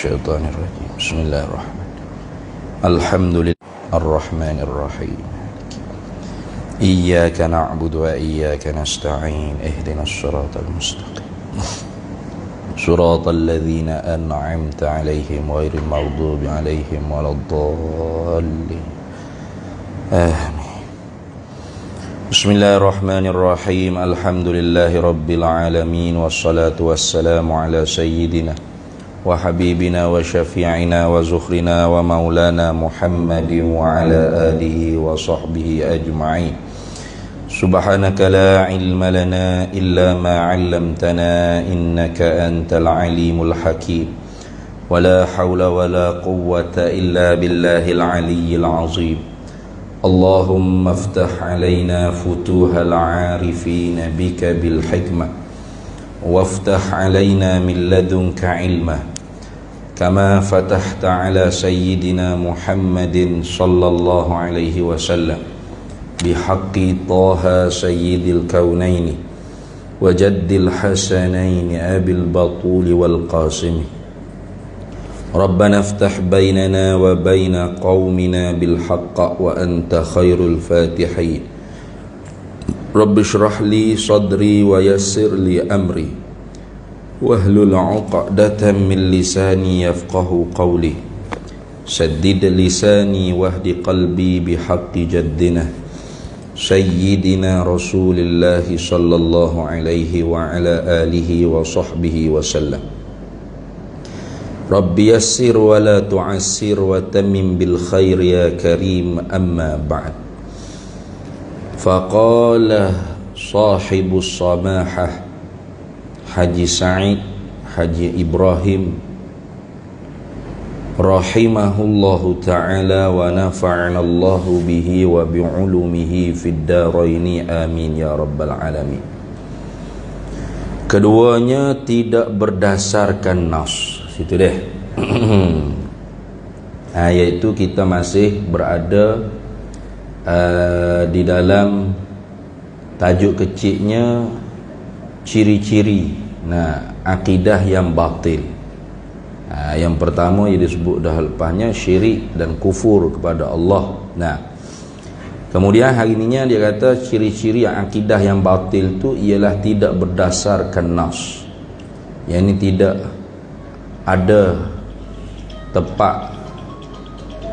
الشيطان الرجيم بسم الله الرحمن الحمد لله الرحمن الرحيم إياك نعبد وإياك نستعين اهدنا الصراط المستقيم صراط الذين أنعمت عليهم غير المغضوب عليهم ولا الضالين آمين بسم الله الرحمن الرحيم الحمد لله رب العالمين والصلاة والسلام على سيدنا وحبيبنا وشفيعنا وزخرنا ومولانا محمد وعلى آله وصحبه أجمعين سبحانك لا علم لنا إلا ما علمتنا إنك أنت العليم الحكيم ولا حول ولا قوة إلا بالله العلي العظيم اللهم افتح علينا فتوح العارفين بك بالحكمة وافتح علينا من لدنك علما كما فتحت على سيدنا محمد صلى الله عليه وسلم بحق طه سيد الكونين وجد الحسنين أبي البطول والقاسم ربنا افتح بيننا وبين قومنا بالحق وأنت خير الفاتحين رب اشرح لي صدري ويسر لي أمري واحلل عقدة من لساني يفقه قولي سدد لساني واهد قلبي بحق جدنا سيدنا رسول الله صلى الله عليه وعلى آله وصحبه وسلم رب يسر ولا تعسر وتمم بالخير يا كريم أما بعد فقال صاحب الصماحة Haji Sa'id Haji Ibrahim rahimahullahu ta'ala wa nafa'anallahu bihi wa bi'ulumihi fid daraini amin ya rabbal alamin. Keduanya tidak berdasarkan nas. Situ deh. Yaitu kita masih berada di dalam tajuk kecilnya ciri-ciri akidah yang batil. Yang pertama yang disebut dah lepasnya syirik dan kufur kepada Allah. Kemudian hari ini dia kata ciri-ciri akidah yang batil tu ialah tidak berdasarkan nas. Yang ini tidak ada tempat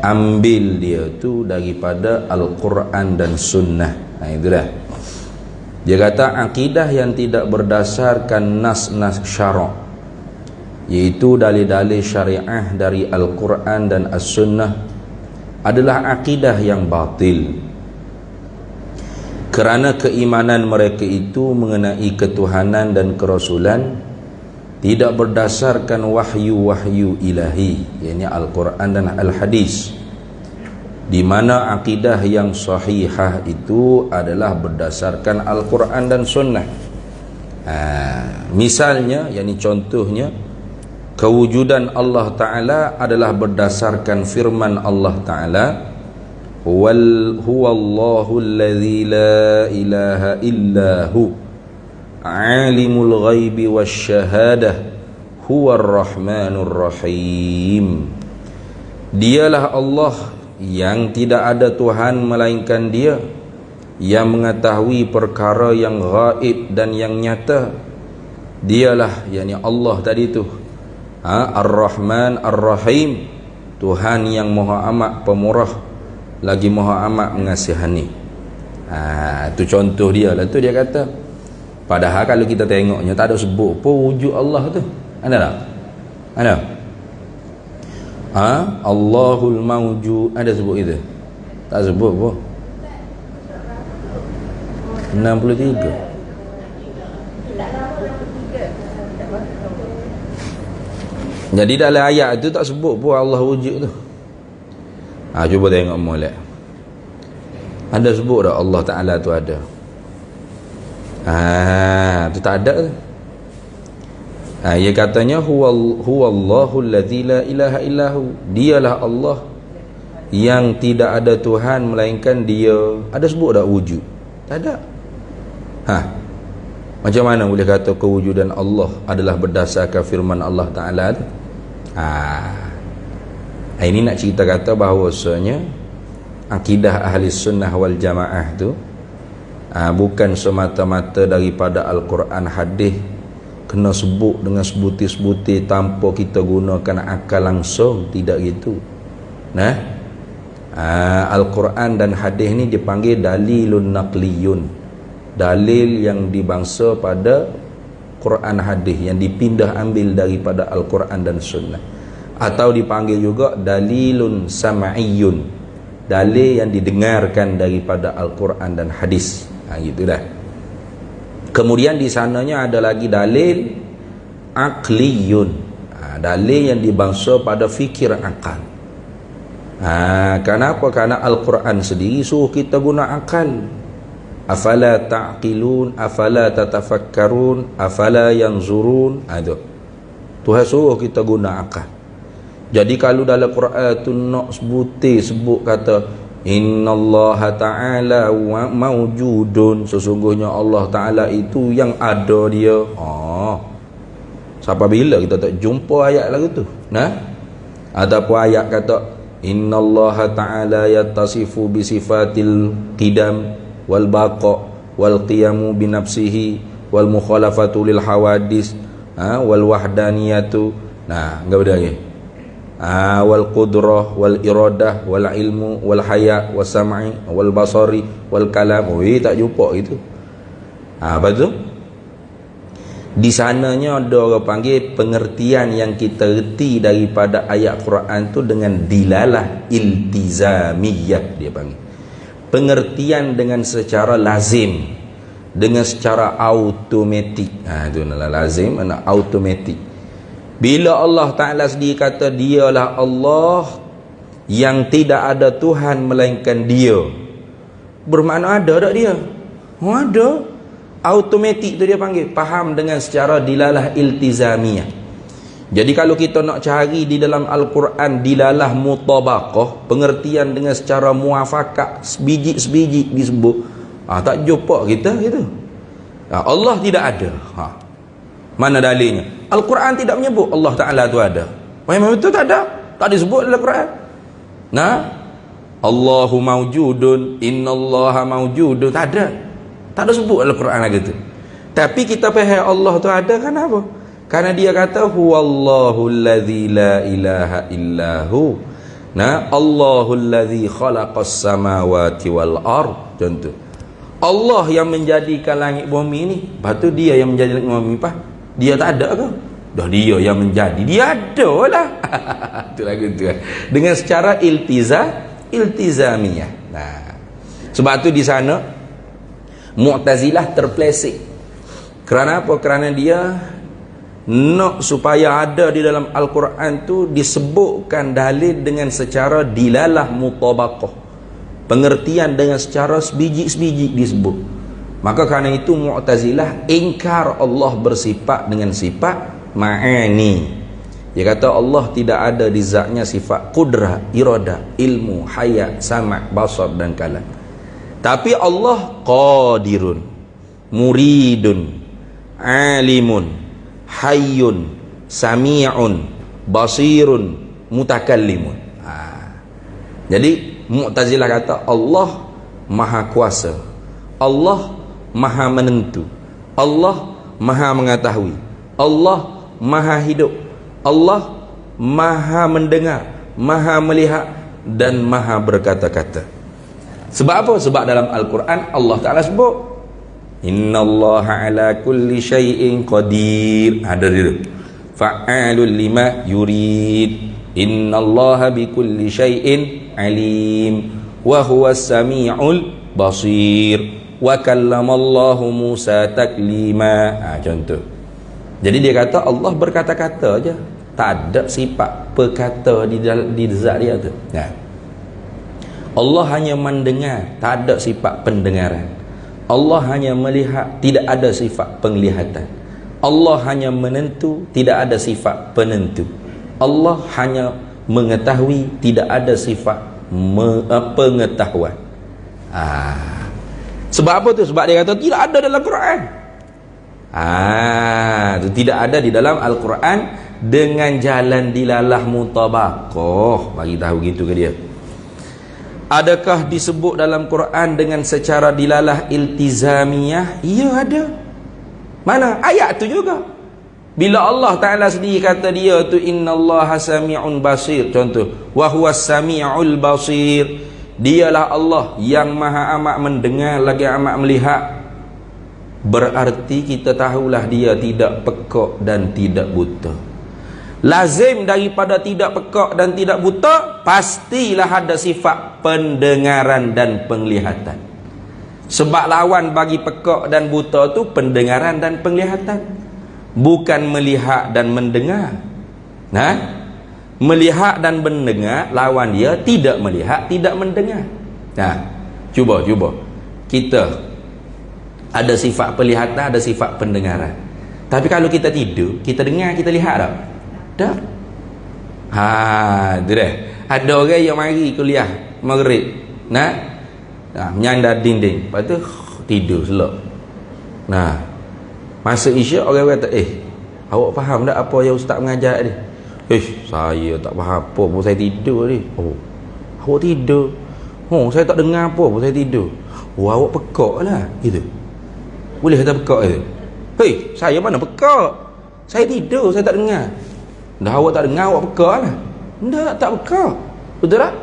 ambil dia tu daripada Al-Quran dan Sunnah. Itulah. Dia kata akidah yang tidak berdasarkan nas-nas syarak, yaitu dalil-dalil syariah dari Al-Quran dan As-Sunnah, adalah akidah yang batil. Kerana keimanan mereka itu mengenai ketuhanan dan kerasulan tidak berdasarkan wahyu-wahyu ilahi, yakni Al-Quran dan Al-Hadis, di mana akidah yang sahihah itu adalah berdasarkan Al-Quran dan Sunnah. Misalnya, yakni contohnya, kewujudan Allah Ta'ala adalah berdasarkan firman Allah Ta'ala, huwallahu alladhi la ilaha illahu alimul ghaibi wasyahadah huwar rahmanur rahim. Dialah Allah yang tidak ada Tuhan melainkan Dia, yang mengetahui perkara yang gaib dan yang nyata. Dialah, yakni Allah tadi tu, Ar-Rahman Ar-Rahim, Tuhan yang Maha Amat Pemurah lagi Maha Amat Mengasihani. Itu contoh dia lah tu. Dia kata, padahal kalau kita tengoknya tak ada sebut pun wujud Allah tu. Ada tak? Ada? Allahul mawjud, ada sebut itu? Tak sebut pun. 63. Jadi dalam ayat tu tak sebut pun Allah wujud tu. Cuba tengok molek. Ada sebut tak Allah Ta'ala tu ada? Tu tak ada tu. Ia katanya huwallahu alladzi la ilaha illahu, dialah Allah yang tidak ada Tuhan melainkan Dia. Ada sebut tak wujud? Tak ada. Macam mana boleh kata kewujudan Allah adalah berdasarkan firman Allah Ta'ala tu? Ini nak cerita kata bahawasanya akidah ahli sunnah wal jamaah tu bukan semata-mata daripada Al-Quran hadis kena sebut dengan sebutir-sebutir tanpa kita gunakan akal langsung, tidak gitu. Al-Quran dan hadis ni dipanggil dalilun naqliyun, dalil yang dibangsa pada Quran hadis, yang dipindah ambil daripada Al-Quran dan sunnah. Atau dipanggil juga dalilun sama'iyun, dalil yang didengarkan daripada Al-Quran dan hadis. Gitu dah. Kemudian di sananya ada lagi dalil aqliyun, dalil yang dibangsa pada fikir akal. Kenapa? Karena Al-Quran sendiri suruh kita guna akal. Afala ta'qilun, afala tatafakkarun, afala yanzurun. Tuhan suruh kita guna akal. Jadi kalau dalam Quran tu nak sebut kata innallaha ta'ala mawjudun, sesungguhnya Allah Ta'ala itu yang ada dia. Sampai bila kita tak jumpa ayat lagu tu? Ataupun ayat kata innallaha ta'ala yattasifu bisifatil qidam wal baqa wal qiyamu binafsihi wal mukhalafatu lil hawadis wal wahdaniyatu. Enggak ada lagi. Wal qudrah wal iradah wal ilmu wal haya was sam'i wal basari wal kalam. Tak jumpa itu. Apa tu? Di sananya ada orang panggil pengertian yang kita reti daripada ayat Quran tu dengan dilalah iltizamiyah, dia panggil. Pengertian dengan secara lazim, dengan secara automatik. Itu adalah lazim, automatik. Bila Allah Ta'ala sendiri kata dialah Allah yang tidak ada Tuhan melainkan dia, bermakna ada tak dia? Ada. Automatik tu dia panggil, faham dengan secara dilalah iltizamiyah. Jadi kalau kita nak cari di dalam Al-Quran dilalah mutabaqah, pengertian dengan secara muafakat, sebiji-sebiji disebut, tak jumpa kita gitu. Allah tidak ada. Mana dalilnya? Al-Quran tidak menyebut Allah Ta'ala tu ada. Memang betul tak ada? Tak disebut dalam Al-Quran. Allahu mawjudun, innallaha mawjudun, tak ada. Tak ada sebut dalam Quran lagi tu. Tapi kita faham Allah tu ada, kenapa? Karena dia kata huwallahu allazi la ilaha illahu. Allahu allazi khalaqas samawati wal ard. Contoh, Allah yang menjadikan langit bumi ni. Lepas tu dia yang menjadi langit bumi apa? Dia tak ada ke? Dah dia yang menjadi. Dia ada lah. Itu lagu tu. Dengan secara iltizamiyah. Sebab tu di sana Mu'tazilah terpleset. Kerana apa? Kerana dia nak supaya ada di dalam Al-Quran tu disebutkan dalil dengan secara dilalah mutabaqah, pengertian dengan secara sebiji-sebiji disebut. Maka kerana itu Mu'tazilah ingkar Allah bersifat dengan sifat ma'ani. Dia kata Allah tidak ada di zatnya sifat qudrah, iradah, ilmu, haya, sama', basar dan kalam. Tapi Allah qadirun, muridun, alimun, hayyun, sami'un, basirun, mutakallimun. Jadi Mu'tazilah kata Allah maha kuasa, Allah maha menentu, Allah maha mengetahui, Allah maha hidup, Allah maha mendengar, maha melihat dan maha berkata-kata. Sebab apa? Sebab dalam Al-Quran Allah Ta'ala sebut innallaha ala kulli syai'in qadir. Ada dia fa'alul lima yurid. Innallaha bi kulli syai'in alim wa huwas sami'ul basir wa kallamallahu Musa taklima. Contoh. Jadi dia kata Allah berkata-kata aja, tak ada sifat perkata di zat dia tu. Allah hanya mendengar, tak ada sifat pendengaran. Allah hanya melihat, tidak ada sifat penglihatan. Allah hanya menentu, tidak ada sifat penentu. Allah hanya mengetahui, tidak ada sifat pengetahuan. Sebab apa tu? Sebab dia kata tidak ada dalam Quran. Itu tidak ada di dalam Al-Quran dengan jalan dilalah mutabaqah. Bagi tahu gitu ke dia. Adakah disebut dalam Quran dengan secara dilalah iltizamiyah? Ya, ada. Mana? Ayat tu juga. Bila Allah Ta'ala sendiri kata dia tu innallaha sami'un basir, contoh, wa huwas sami'ul basir, dialah Allah yang maha amat mendengar lagi amat melihat. Berarti kita tahulah dia tidak pekak dan tidak buta. Lazim daripada tidak pekak dan tidak buta, pastilah ada sifat pendengaran dan penglihatan. Sebab lawan bagi pekak dan buta tu pendengaran dan penglihatan, bukan melihat dan mendengar. Nah, melihat dan mendengar, lawan dia tidak melihat, tidak mendengar. Nah, cuba kita ada sifat penglihatan, ada sifat pendengaran. Tapi kalau kita tidur, kita dengar, kita lihat tak? Tak. Tu dah. Ada orang yang mari kuliah maghrib, menyandar dinding, lepas tu tidur selok. Nah, masa isyak orang kata, awak faham tak apa yang ustaz mengajar ni? Saya tak faham apa pun, saya tidur ni. Oh, awak tidur? Oh, saya tak dengar apa pun, saya tidur. Oh, awak pekak lah gitu. Boleh kata pekak itu? Saya mana pekak? Saya tidur, saya tak dengar. Dah awak tak dengar, awak pekak lah. Tak pekak. Betul tak?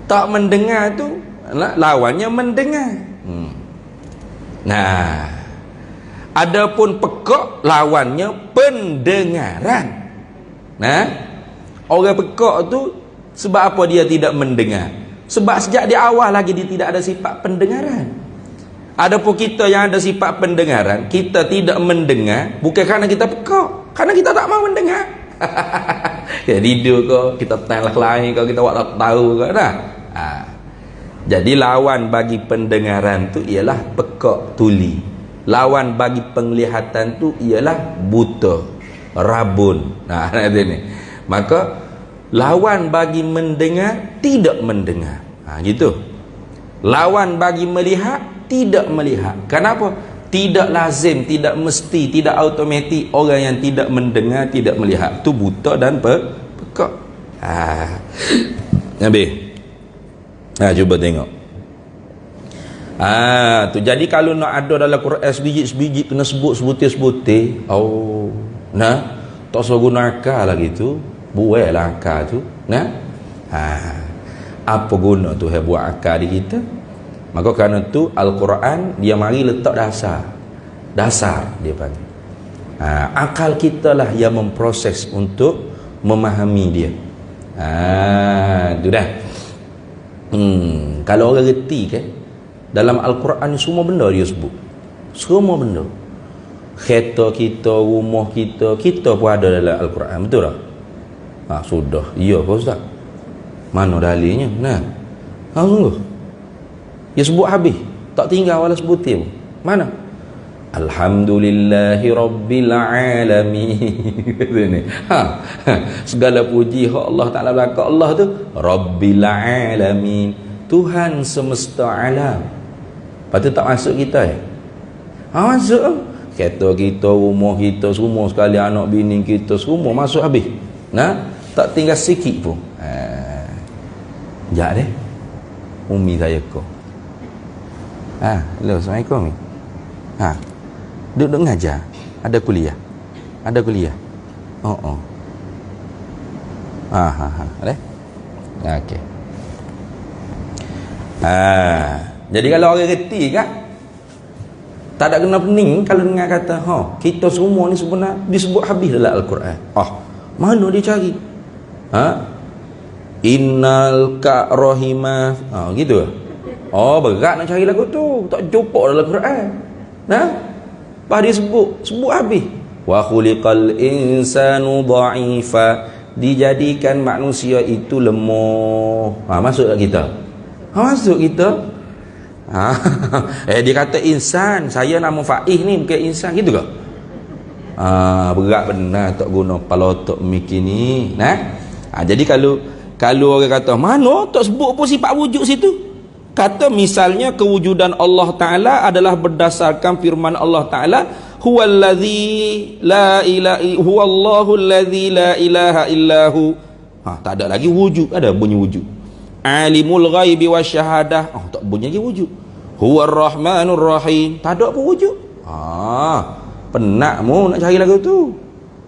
Tak mendengar tu lawannya mendengar. Nah, adapun pekak lawannya pendengaran. Nah, orang pekak tu sebab apa dia tidak mendengar? Sebab sejak di awal lagi dia tidak ada sifat pendengaran. Adapun kita yang ada sifat pendengaran, kita tidak mendengar bukan kerana kita pekak, kerana kita tak mau mendengar. Ya tidur kau, kita tanya lain kau, kita tak tahu kau dah. Jadi lawan bagi pendengaran tu ialah pekak tuli. Lawan bagi penglihatan tu ialah buta, rabun. Nah, ni. Maka lawan bagi mendengar tidak mendengar. Gitu. Lawan bagi melihat tidak melihat. Kenapa? Tidak lazim, tidak mesti, tidak automatik orang yang tidak mendengar tidak melihat. Tu buta dan pekak. Nabi. Cuba tengok. Tu jadi kalau nak ada dalam Quran sebiji-sebiji kena sebut sebutir-sebutir. Oh, tak usah guna akal lagi tu. Buailah akal tu. Apa guna tu buat akal di kita? Maka kerana tu Al-Quran dia mari letak dasar dia panggil. Akal kita lah yang memproses untuk memahami dia. Tu dah. Kalau orang reti kan, dalam Al-Quran ni semua benda dia sebut. Semua benda. Kereta kita, rumah kita, kita pun ada dalam Al-Quran. Betul tak? Sudah. Ya Pak Ustaz. Mana dalilnya? Sungguh. Dia sebut habis, tak tinggal wala sebutir pun. Mana? Alhamdulillahi Rabbil Alamin. Segala puji Allah Ta'ala belaka. Allah tu Rabbil Alamin, Tuhan semesta alam. Lepas tu tak masuk kita masuk. Kereta kita, rumah kita, semua sekali, anak bini kita, semua masuk habis. Tak tinggal sikit pun. Sekejap deh, umi saya kau. Hello, Assalamualaikum. Duduk ngajar. Ada kuliah. Okey. Jadi kalau orang reti kan, tak ada kena pening kalau dengar kata kita semua ni sebenarnya disebut habis dalam Al-Quran. Mana dia cari? Innal ka rahimah. Gitu. Berat nak cari lagu tu, tak jumpa dalam Quran. Lepas dia sebut habis. Wa khuliqal insanu dha'ifa, dijadikan manusia itu lemah. Masuk tak kita? Masuk kita. Dia kata insan, saya nama Faiz ni bukan insan, gitu ke? Berat benar tak guna kepala otak mikir ni. Jadi kalau orang kata mana tak sebut pun sifat wujud situ. Kata misalnya kewujudan Allah Ta'ala adalah berdasarkan firman Allah Ta'ala, huwallazi la ilaha huwallahu allazi la ilaha illahu. Tak ada lagi wujud, ada bunyi wujud. Alimul ghaibi wasyahadah, tak bunyi lagi wujud. Huwar rahmanur rahim, tak ada apa wujud. Penat mu nak cari lagu tu.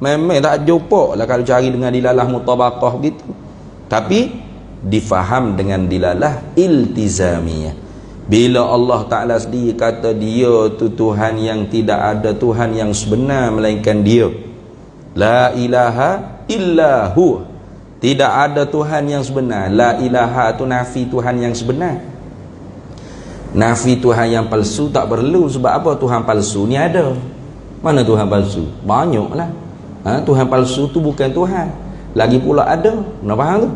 Memang tak jumpa lah kalau cari dengan dilalah mutabaqah begitu. Tapi difaham dengan dilalah iltizamiyah. Bila Allah Ta'ala sendiri kata dia tu Tuhan yang tidak ada Tuhan yang sebenar melainkan dia, la ilaha illahu, tidak ada Tuhan yang sebenar. La ilaha tu nafi Tuhan yang sebenar. Nafi Tuhan yang palsu tak perlu. Sebab apa? Tuhan palsu ni ada. Mana Tuhan palsu? Banyak lah. Tuhan palsu tu bukan Tuhan. Lagi pula ada. Nak faham tu?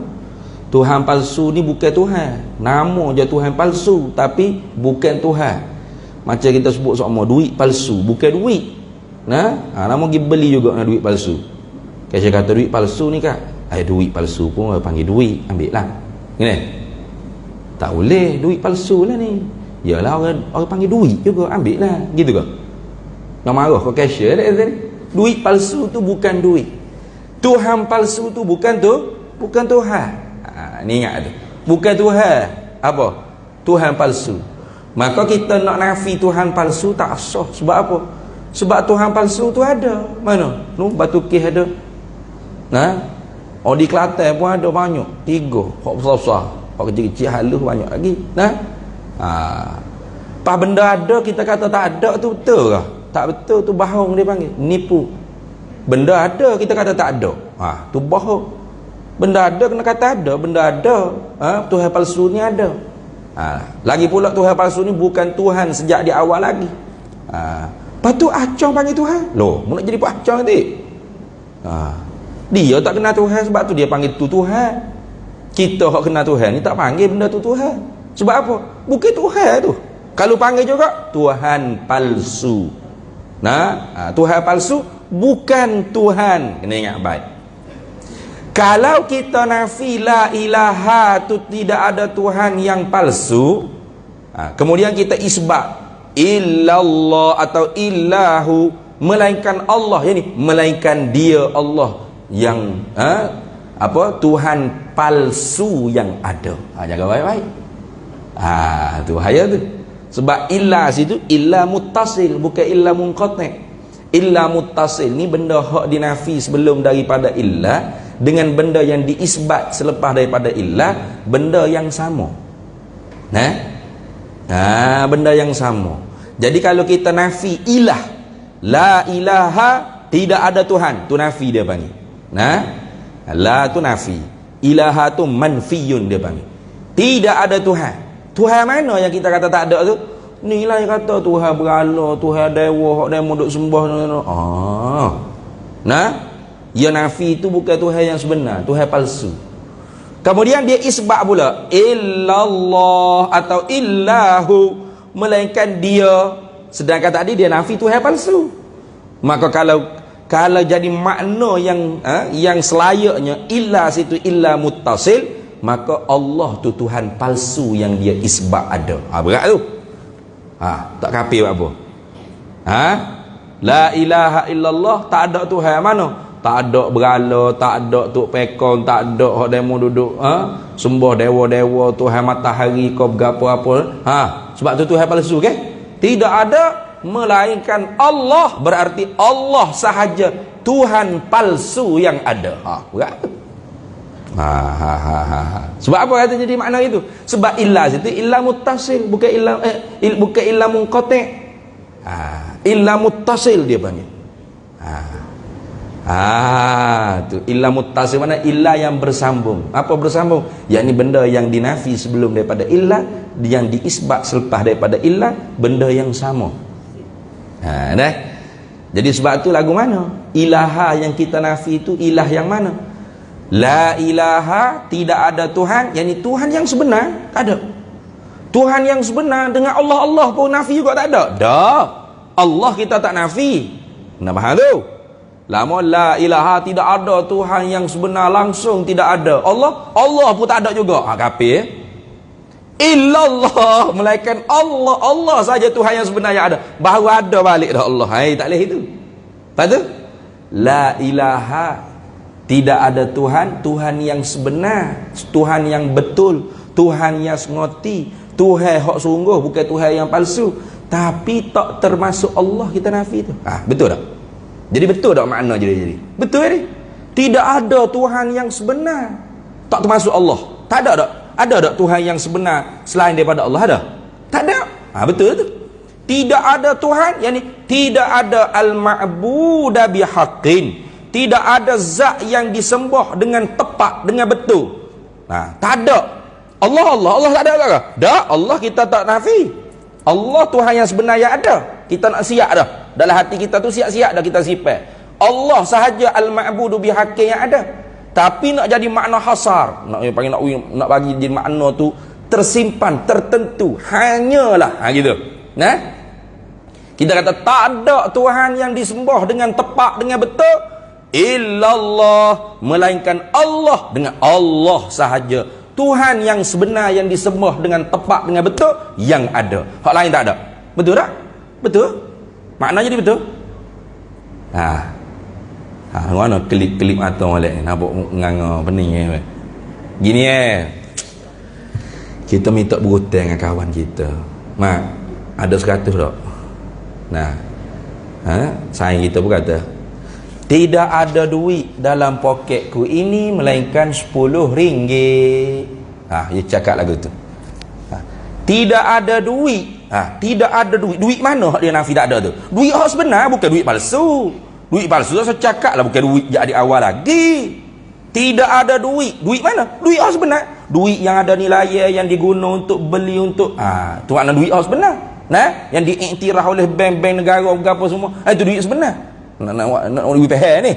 Tuhan palsu ni bukan Tuhan. Nama je Tuhan palsu, tapi bukan Tuhan. Macam kita sebut sama duit palsu, bukan duit. Nama pergi beli juga nak duit palsu. Kalau saya kata duit palsu ni kak, duit palsu pun panggil duit, ambil lah. Gini, tak boleh duit palsu lah ni. Yalah orang panggil duit juga, ambil lah. Gitu ke? Nak marah kau cashier tadi. Duit palsu tu bukan duit. Tuhan palsu tu bukan Tuhan. Ni ingat tu. Bukan Tuhan. Apa? Tuhan palsu. Maka kita nak nafi Tuhan palsu tak sah. Sebab apa? Sebab Tuhan palsu tu ada. Mana? Batu kih ada. Di Kelantan pun ada banyak. 3 hak besar-besar, hak kecil-kecil halus banyak lagi. Pas benda ada kita kata tak ada tu betul ke? Tak betul tu bohong dia panggil, nipu. Benda ada kita kata tak ada, tu bohong. Benda ada kena kata ada. Benda ada, Tuhan palsu ni ada. Lagi pula Tuhan palsu ni bukan Tuhan sejak di awal lagi. Lepas tu acong panggil Tuhan. Loh, mu nak jadi pak acong nanti? Dia tak kenal Tuhan, sebab tu dia panggil tu Tuhan. Kita hak kenal Tuhan ni tak panggil benda tu Tuhan. Sebab apa? Bukan Tuhan tu. Kalau panggil juga Tuhan palsu. Tuhan palsu bukan Tuhan. Kena ingat baik. Kalau kita nafi la ilaha tu tidak ada Tuhan yang palsu, kemudian kita isbat illallah atau illahu, melainkan Allah, yani melainkan dia Allah yang Tuhan palsu yang ada. Jaga baik-baik. Tu bahaya tu. Sebab illa situ illa muttasil, bukan illa munqati. Illa muttasil ni benda hak dinafi sebelum daripada illa dengan benda yang diisbat selepas daripada illa, benda yang sama. Benda yang sama. Jadi kalau kita nafi ilah, la ilaha, tidak ada Tuhan, tu nafi dia panggil. La tu nafi, ilaha tu manfiyun dia panggil. Tidak ada Tuhan. Tuhan mana yang kita kata tak ada tu? Ni lah yang kata Tuhan berhala, Tuhan dewa, hak demo duk sembah. Ya nafi itu bukan Tuhan yang sebenar, Tuhan palsu. Kemudian dia isbat pula illallah atau illahu, melainkan dia. Sedangkan tadi dia nafi Tuhan palsu. Maka kalau jadi makna yang selayaknya illa situ illa muttasil, maka Allah tu Tuhan palsu yang dia isbat ada. Berat tu. Tak kafir apa? La ilaha illallah, tak ada Tuhan mana? Tak ada berhala, tak ada tok pekon, tak ada hak demo duduk sembah dewa-dewa, Tuhan matahari kau berapa apa. Sebab tu Tuhan palsu ke? Tidak ada, melainkan Allah, berarti Allah sahaja Tuhan palsu yang ada. Berat. Sebab apa kata jadi makna itu? Sebab illa situ illa muttasil, bukan illa munqati. Illa muttasil dia panggil. Tu illa muttasil, mana illa yang bersambung. Apa bersambung? Yakni benda yang dinafi sebelum daripada illa, yang diisbat selepas daripada illa, benda yang sama. Jadi sebab tu lagu mana? Ilaha yang kita nafi itu ilah yang mana? La ilaha, tidak ada Tuhan, yakni Tuhan yang sebenar tak ada. Tuhan yang sebenar dengan Allah pun nafi juga tak ada. Allah kita tak nafi. Nak faham tu? Lama la ilaha, tidak ada Tuhan yang sebenar langsung, tidak ada. Allah pun tak ada juga. Kafir. illallah, melainkan Allah. Allah saja Tuhan yang sebenar yang ada. Baru ada balik dah Allah. Tak boleh itu. Lepas tu la ilaha, tidak ada Tuhan, Tuhan yang sebenar, Tuhan yang betul, Tuhan yang ngoti, Tuhan hak sungguh, bukan Tuhan yang palsu. Tapi tak termasuk Allah kita nafi tu. Betul tak? Jadi betul tak makna jadi? Betul ni. Tidak ada Tuhan yang sebenar, tak termasuk Allah. Tak ada tak? Ada tak Tuhan yang sebenar selain daripada Allah? Ada? Tak ada. Betul tu. Tidak ada Tuhan, yakni tidak ada al-ma'buda bihaqqin. Tidak ada zat yang disembah dengan tepat, dengan betul. Tak ada. Allah tak ada ke? Tak, Allah kita tak nafi. Allah Tuhan yang sebenar yang ada. Kita nak siap dah. Dalam hati kita tu siap-siap dah kita sifat. Allah sahaja al-ma'budu bihaqqin yang ada. Tapi nak jadi makna hasar, nak bagi jadi makna tu tersimpan, tertentu, hanyalah gitu. Kita kata tak ada Tuhan yang disembah dengan tepat, dengan betul, illallah, melainkan Allah, dengan Allah sahaja Tuhan yang sebenar yang disembah dengan tepat, dengan betul, yang ada. Hak lain tak ada. Betul tak? Betul? Maknanya jadi betul? Mana kelip mata molek ni, nampak nganga pening gini kita minta berhutang dengan kawan kita. Mak, ada 100 tak? Sayang kita pun kata, tidak ada duit dalam poketku ini melainkan RM10. Dia cakap lagu tu. Tidak ada duit. Tidak ada duit. Duit mana dia nafi tak ada tu? Duit hak sebenar, bukan duit palsu. Duit palsu saya cakap lah, bukan duit jadi awal lagi. Tidak ada duit. Duit mana? Duit hak sebenar. Duit yang ada nilai, yang diguna untuk beli, untuk tu makna duit hak sebenar. Yang diiktiraf oleh bank-bank negara apa semua. Itu duit sebenar. Nak duit pehel ni.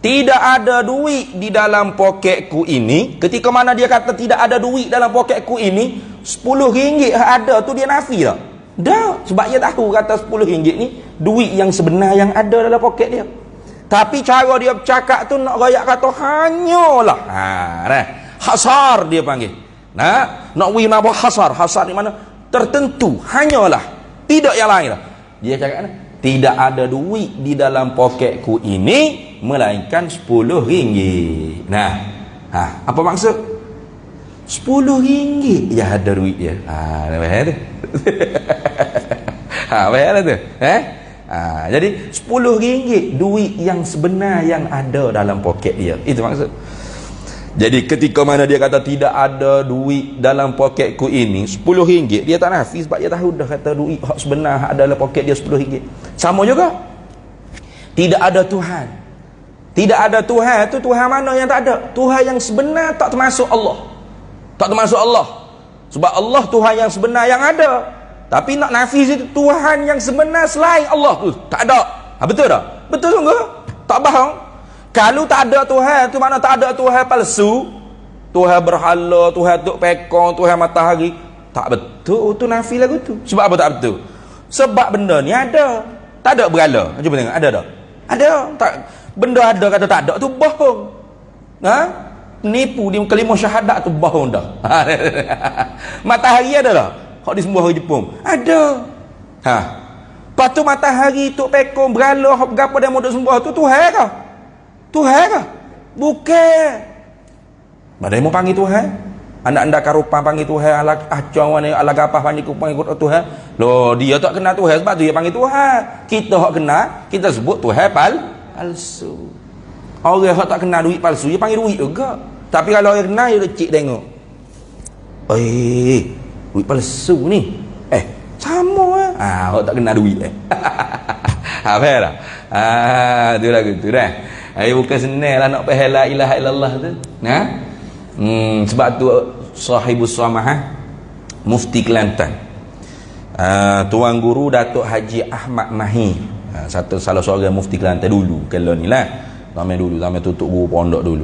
Tidak ada duit di dalam poketku ini. Ketika mana dia kata tidak ada duit dalam poketku ini, RM10 ada tu dia nafi tak? Dah, sebab dia tahu kata RM10 ni duit yang sebenar yang ada dalam poket dia. Tapi cara dia bercakap tu nak rayak kata hanyalah. Hasar dia panggil. Nak wih nama hasar. Hasar di mana? Tertentu, hanyalah. Tidak yang lain lah. Dia cakap tidak ada duit di dalam poketku ini melainkan RM10. Apa maksud? RM10 ya ada duit dia. Bahaya tu. Bahaya tu. Jadi RM10 duit yang sebenar yang ada dalam poket dia. Itu maksud. Jadi ketika mana dia kata tidak ada duit dalam poketku ini RM10, dia tak nafi sebab dia tahu dah kata duit hak sebenar ada dalam poket dia RM10. Sama juga. Tidak ada Tuhan. Tidak ada Tuhan tu Tuhan mana yang tak ada? Tuhan yang sebenar tak termasuk Allah. Tak termasuk Allah. Sebab Allah Tuhan yang sebenar yang ada. Tapi nak nafi situ Tuhan yang sebenar selain Allah tu tak ada. Betul tak? Betul sungguh? Tak bohong. Kalau tak ada Tuhan tu mana tak ada Tuhan palsu, Tuhan berhala, Tuhan tuk pekong, Tuhan matahari. Tak betul tu nafi lagu tu. Sebab apa tak betul? Sebab benda ni ada. Tak ada berhala. Cuba tengok, ada tak? Ada. Tak, benda ada kata tak ada tu bohong. Nipu di kalimah syahadat tu bohong dah. Matahari ada tak? Hak disembah orang Jepun. Ada. Lepas tu matahari tuk pekong berhala hak berapa dia mau duk sembah tu Tuhan kah? Tuhan kah? Bukan. Badai mau panggil Tuhan? Anda karupan panggil Tuhan, acong ni ala gapah panggil Tuhan. Loh, dia tak kenal Tuhan sebab tu dia panggil Tuhan. Kita hak kenal, kita sebut Tuhan palsu. Orang hak tak kenal duit palsu, dia panggil duit juga. Tapi kalau orang kenal, dia cik tengok. Duit palsu ni. Sama hak tak kenal duit. Apa dah? Tu lagu tu dah. Bukan senang lah nak faham la ilaha illallah tu. Sebab tu sahibus samahah Mufti Kelantan, Tuan Guru Datuk Haji Ahmad Mahir, salah seorang Mufti Kelantan dulu. Kalau ni lah zaman tutup guru pondok dulu.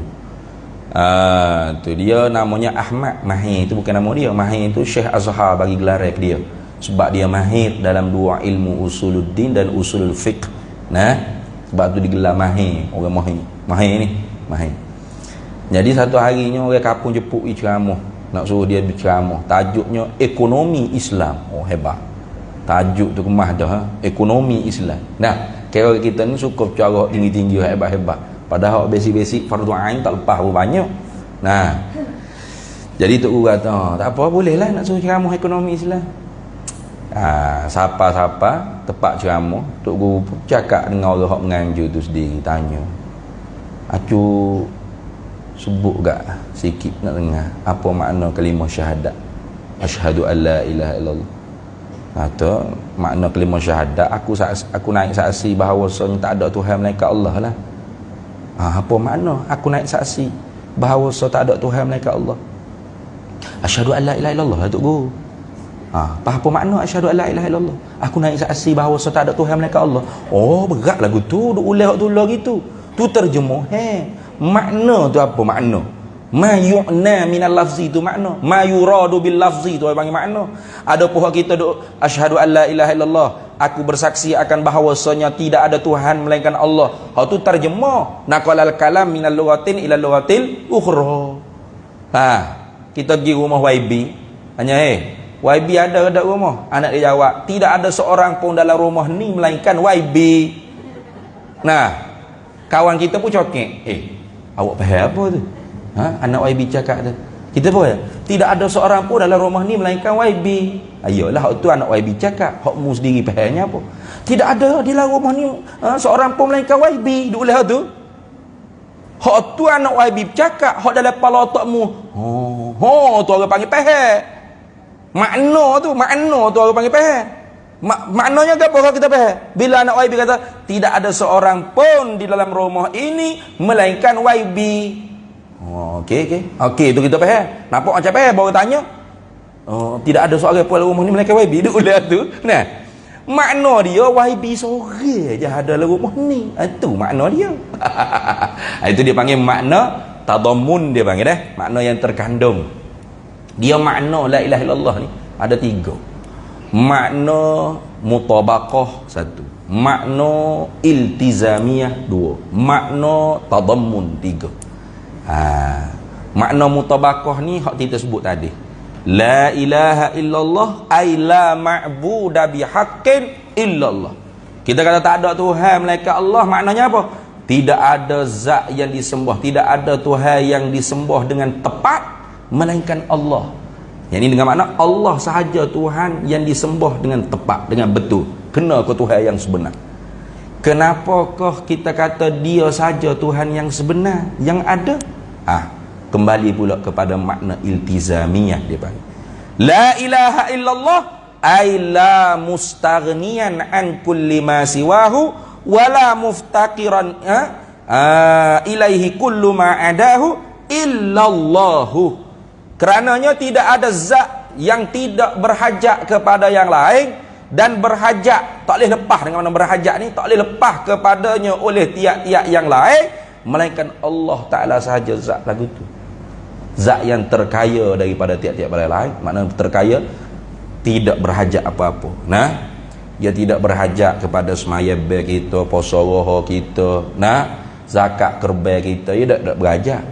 Tu dia namanya Ahmad Mahir. Itu bukan nama dia. Mahir itu Syekh Azhar bagi gelar ke dia sebab dia mahir dalam dua ilmu usuluddin dan usulul fiqh. Sebab tu digelar Mahir. Orang Mahir ni Mahir. Jadi satu harinya orang kampung jepuk ceramah. nak suruh dia berceramah, tajuknya ekonomi Islam. Oh hebat, tajuk tu kemah dah, ha? Ekonomi Islam. Nah, kira kita ni suka bercara tinggi-tinggi hebat-hebat, padahal basic-basic fardu ain tak lepas pun banyak. Nah, jadi Tok Guru kata, tak apa, boleh lah nak suruh ceramah ekonomi Islam. Siapa-siapa tempat ceramah, Tok Guru pun cakap dengan orang yang menganjur tu sendiri, tanya, acu sebut gak sikit nak dengar apa makna kalimah syahadat asyhadu an la ilaha illallah. Kata makna kalimah syahadat, aku naik saksi bahawasanya tak ada Tuhan melainkan Allah lah. Apa makna aku naik saksi bahawa tak ada Tuhan melainkan Allah? Asyhadu an la ilaha illallah lah Tok Guru. Apa makna asyhadu an la ilaha illallah? Aku naik saksi bahawa tak ada Tuhan melainkan Allah. Oh, berat lagu tu, duk ulah tu lah gitu. Tu terjemah. Makna tu apa makna? Ma yu'na minal lafzi tu makna. Ma yuradu bil lafzi tu panggil makna. Ada pun kita duk asyhadu an la ilaha illallah, aku bersaksi akan bahawasanya tidak ada Tuhan melainkan Allah. Tu terjemah. Naqalal kalam minal lughatin ila lughatil ukhra. Kita pergi rumah YB, tanya, YB ada ke rumah? Anak dia jawab, tidak ada seorang pun dalam rumah ni melainkan YB. Nah, kawan kita pun cokek, awak faham apa tu? Anak YB cakap tu. Kita pun tidak ada seorang pun dalam rumah ni melainkan YB. Ayolah, hak tu anak YB cakap, hak mu sendiri fahamnya apa? Tidak ada di dalam rumah ni seorang pun melainkan YB. Duk boleh tu. Hak tu anak YB cakap, hak dalam kepala otakmu. Tu orang panggil faham. Makna tu orang panggil faham. Maknanya apa kita faham? Bila anak YB kata tidak ada seorang pun di dalam rumah ini melainkan YB. Okey tu kita faham. Nampak macam faham baru tanya. Tidak ada seorang pun dalam rumah ni melainkan YB. Dia ulah tu. Nah, makna dia YB seorang je ada dalam rumah ni. Itu makna dia. Itu dia panggil makna tadammun, dia panggil makna yang terkandung. Dia makna la ilaha illallah ni ada 3. Makna mutabaqah 1, makna iltizamiyah 2, makna tadammun 3. Makna mutabaqah ni hak kita sebut tadi. La ilaha illallah ay la ma'buda bihaqqin illallah. Kita kata tak ada Tuhan melainkan Allah, maknanya apa? Tidak ada zat yang disembah, tidak ada Tuhan yang disembah dengan tepat melainkan Allah. Yang ini dengan makna Allah sahaja Tuhan yang disembah dengan tepat, dengan betul. Kena ke Tuhan yang sebenar. Kenapakah kita kata dia saja Tuhan yang sebenar, yang ada? Kembali pula kepada makna iltizamiyah, dia panggil. La ilaha illallah ay la mustaghniyan an kulli ma siwahu wala muftaqiran ilaihi kullu ma adahu illallahu. Kerananya tidak ada zat yang tidak berhajat kepada yang lain, dan berhajat tak boleh lepas. Dengan mana berhajat ni tak boleh lepas kepadanya oleh tiap-tiap yang lain melainkan Allah Ta'ala sahaja zat lagu tu. Zat yang terkaya daripada tiap-tiap yang lain. Maknanya terkaya, tidak berhajat apa-apa. Dia tidak berhajat kepada semaya ber kita, puasa roha kita, zakat kerba kita, dia tak berhajat.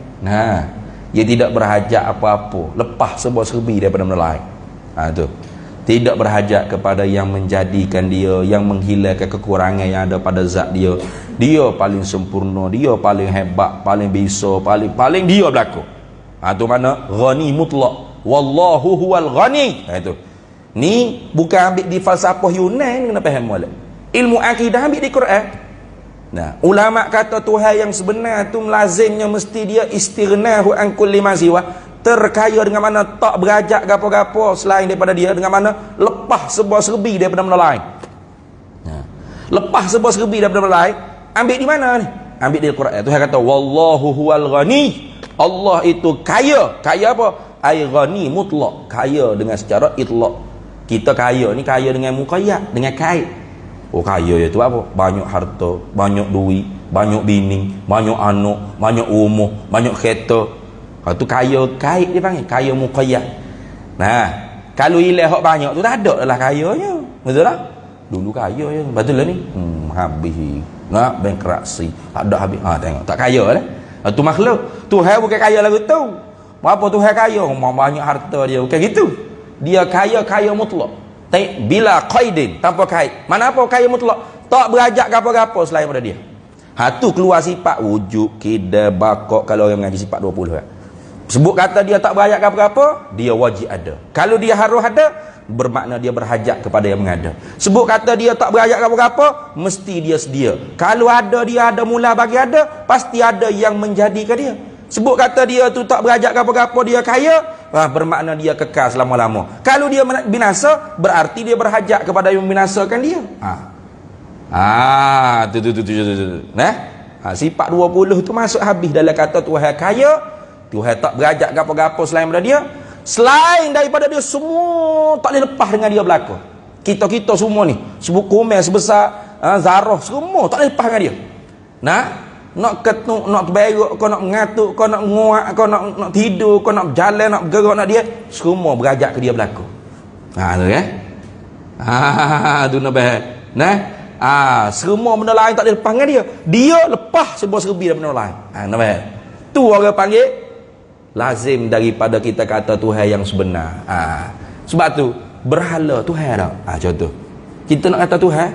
Dia tidak berhajat apa-apa, lepas sebuah serbi daripada benda lain. Tu. Tidak berhajat kepada yang menjadikan dia, yang menghilangkan kekurangan yang ada pada zat dia. Dia paling sempurna, dia paling hebat, paling bisa, paling dia berlaku. Tu mana ghani mutlak. Wallahu huwal ghani. Itu. Ni bukan ambil di falsafah Yunan, kena faham molek. Ilmu akidah ambil di Quran. Ulama kata Tuhan yang sebenar tu melazimnya mesti dia istighnahu an kulli ma siwa, terkaya dengan mana tak berajak gapo-gapo selain daripada dia, dengan mana lepas sebuah serbi daripada benda lain. Lepas sebuah serbi daripada benda lain, ambil di mana ni? Ambil di Quran. Tuhan kata wallahu huwal ghani. Allah itu kaya. Kaya apa? Ai ghani mutlak, kaya dengan secara itlak. Kita kaya ni kaya dengan muqayyad, dengan kait. Kaya itu apa? Banyak harta, banyak duit, banyak bini, banyak anak, banyak rumah, banyak kereta. Itu kaya kait, dia panggil kaya muqayyad. Kalau hilang hak banyak tu tak ada lah kayanya. Betul tak? Dulu kaya je, betul lah ni. Habis. Bankruptcy, tak ada habis. Tengok tak kaya lah. Itu makhluk. Tuhan bukan kaya lagu tu. Berapa Tuhan kaya? Banyak harta dia. Bukan gitu. Dia kaya mutlak. Bila qaidin, tanpa kait. Mana apa kaya mutlak? Tak berajak ke apa-apa selain pada dia. Tu keluar sifat wujud, kida, bakok kalau orang mengaji sifat 20 kan. Sebut kata dia tak berajak ke apa-apa, dia wajib ada. Kalau dia harus ada, bermakna dia berhajat kepada yang mengada. Sebut kata dia tak berajak ke apa-apa, mesti dia sedia. Kalau ada, dia ada mula bagi ada, pasti ada yang menjadikan dia. Sebut kata dia tu tak berajak ke apa-apa, dia kaya, bermakna dia kekal selama-lama. Kalau dia binasa, berarti dia berhajat kepada yang membinasakan dia. Tu. Nah, sifat 20 tu masuk habis dalam kata Tuhan kaya, Tuhan tak berajak ke apa-apa selain daripada dia. Selain daripada dia, semua tak boleh lepas dengan dia berlaku. Kita semua ni, sebut komen sebesar zarah, semua tak boleh lepas dengan dia. Nah, nak ketuk, nak berok, kau nak mengatuk, kau nak nguak, kau nak tidur, kau nak berjalan, nak bergerak, nak dia, semua berajak ke dia berlaku. Tu tu nak bahas. Nah, semua benda lain tak boleh lepas dengan dia. Dia lepas sebuah serbi daripada benda lain. Nak bahas. Tu orang panggil lazim daripada kita kata Tuhan yang sebenar. Sebab tu berhala Tuhan tak? Contoh. Kita nak kata Tuhan,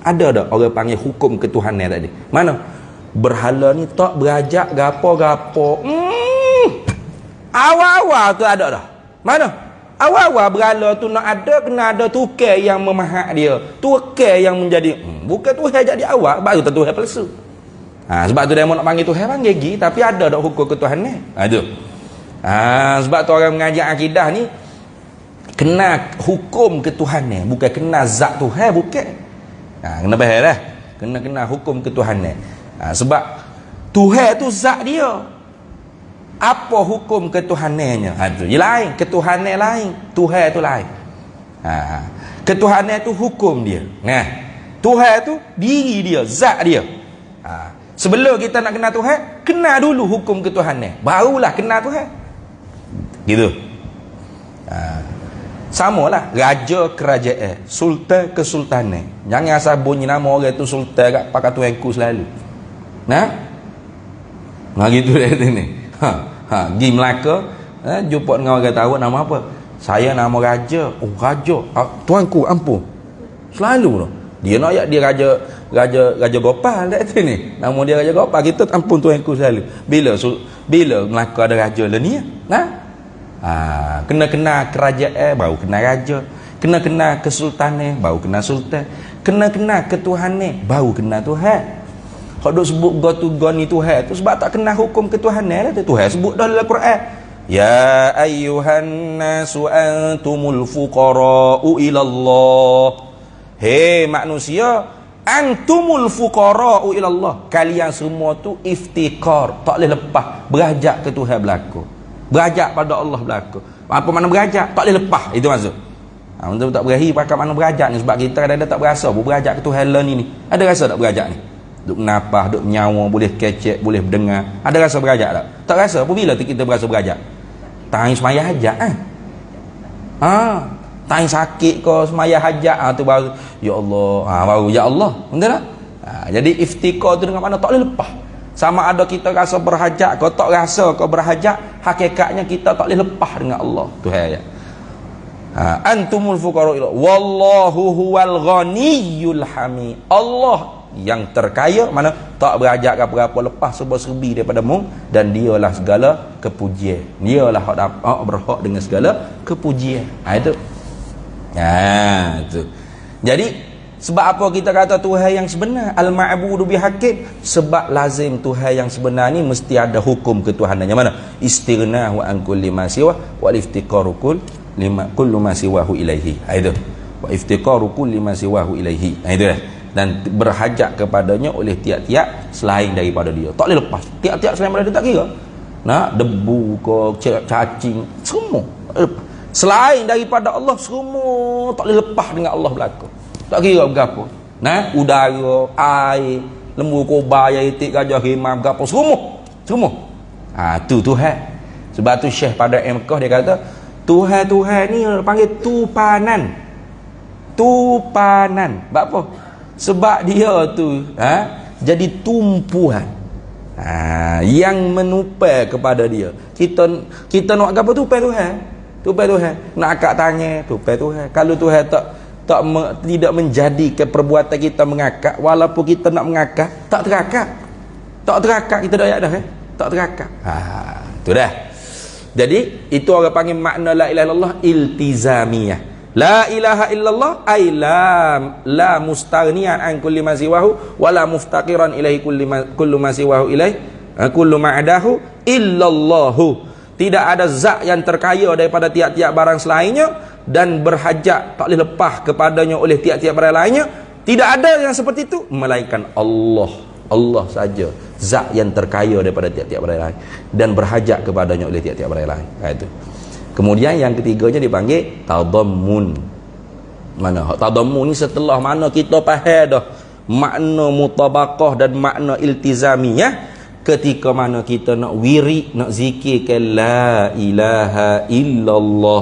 ada tak orang panggil hukum ketuhanan tadi? Mana? Berhala ni tak berajak gapo-gapo. Awal-awal tu ada dah. Mana? Awal-awal berhala tu nak ada, kena ada tukar yang memahak dia. Tukar yang menjadi bukan Tuhan jadi awal, baru tu Tuhan palsu. Sebab tu dia nak panggil Tuhan, panggil gigi, tapi ada dak hukum ketuhanan. Tu. Sebab tu orang mengajar akidah ni kena hukum ketuhanan, bukan kena zat Tuhan, bukan. Kena faham dah. Kena hukum ketuhanan. Sebab Tuhan tu zat dia. Apa hukum ketuhanannya? Tu je lain. Ketuhanan lain, Tuhan tu lain. Ketuhanan tu hukum dia. Tuhan tu diri dia, zat dia. Sebelum kita nak kenal Tuhan, kenal dulu hukum ketuhanan, barulah kenal Tuhan. Gitu. Samalah raja kerajaan, sultan kesultanan. Jangan asal bunyi nama orang tu sultan kat pakai tuanku selalu. Gitu dia ni. Pergi Melaka, jumpa dengan orang tahu nama apa? Saya nama raja. Oh, raja. Tuanku ampun. Selalu tu. Dia nak dia raja Gopal dak tu ni. Nama dia Raja Gopal. Kita ampun tuanku selalu. Bila Melaka ada raja lah ni. Kena kerajaan baru kena raja. Kena kesultanan baru kena sultan. Kena ketuhanan baru kena Tuhan. Kalau sebut God ni Tuhan tu sebab tak kena hukum ketuhanan lah. Tuhan sebut dalam Al-Quran, ya ayyuhan nasu antumul fuqara'u ilallah. Hei manusia, antumul fuqara'u ilallah. Kalian semua tu iftikar, tak boleh lepas, berajak ke Tuhan berlaku, berajak pada Allah berlaku. Apa makna berajak? Tak boleh lepas, itu maksud. Untuk tak berahi pakai makna berajak ni, sebab kita kadang-kadang tak berasa berajak ke Tuhan lah ni. Ada rasa tak berajak ni? Duk napas, duk nyawa, boleh kecek, boleh dengar. Ada rasa berajak tak? Tak rasa. Apabila kita berasa berajak? Tangis semaya hajat tangis sakit kau semaya hajat tu baru ya Allah. Baru ya Allah. Betul tak? Jadi iftikar tu dengan mana tak boleh lepas. Sama ada kita rasa berhajat kau tak rasa kau berhajat, hakikatnya kita tak boleh lepas dengan Allah. Tuhan ya. Antumul fuqara ila wallahu huwal ghaniyyul hamid. Allah yang terkaya, mana tak berajak apa-apa lepas sebuah serbi daripada mu, dan dialah segala kepujian. Dialah hak berhak dengan segala kepujian. Itu. Itu. Jadi sebab apa kita kata Tuhan yang sebenar, al-ma'budu bihaqqin? Sebab lazim Tuhan yang sebenar ni mesti ada hukum ketuhanannya. Mana? Istighna'u an kulli ma siwa wal iftiqaru kullu ma siwahu ilaihi. Itu. Wa iftiqaru kulli ma siwahu ilaihi. Itu dah. Dan berhajat kepadanya oleh tiap-tiap selain daripada dia. Tak boleh lepas. Tiap-tiap selain daripada dia tak kira. Debu ke, cacing, semua. Selain daripada Allah, semua tak boleh lepas dengan Allah berlaku. Tak kira berapa. Udara, air, lembu kobar, itik, gajah, rimah, berapa, semua. Tu Tuhan. Sebab tu Syekh pada Mekah dia kata, Tuhan ni panggil tupanan. Sebab apa? Sebab dia tu jadi tumpuan. Yang menupai kepada dia. Kita nak apa tupai Tuhan. Tupai Tuhan. Nak akak tanya tupai Tuhan. Kalau Tuhan tidak menjadikan perbuatan kita mengakak, walaupun kita nak mengakak, tak terakak. Tak terakak kita dah ayat dah tak terakak. Itu dah. Jadi itu orang panggil makna la ilaha illallah iltizamiyah. La ilaha illallah ay la mustaghniyan an kulli ma siwahu wa la muftaqiran ilaihi kullu ma siwahu ilaihi kullu ma adahu illallahu. Tidak ada zat yang terkaya daripada tiap-tiap barang selainnya dan berhajat tak boleh lepas kepadanya oleh tiap-tiap barang lainnya. Tidak ada yang seperti itu melainkan Allah. Allah saja zat yang terkaya daripada tiap-tiap barang lain dan berhajat kepadanya oleh tiap-tiap barang lain. Itu. Kemudian yang ketiganya dipanggil tadammun. Mana tadammun ni setelah mana kita faham dah makna mutabaqah dan makna iltizamiyah, ketika mana kita nak wirid, nak zikirkan la ilaha illallah,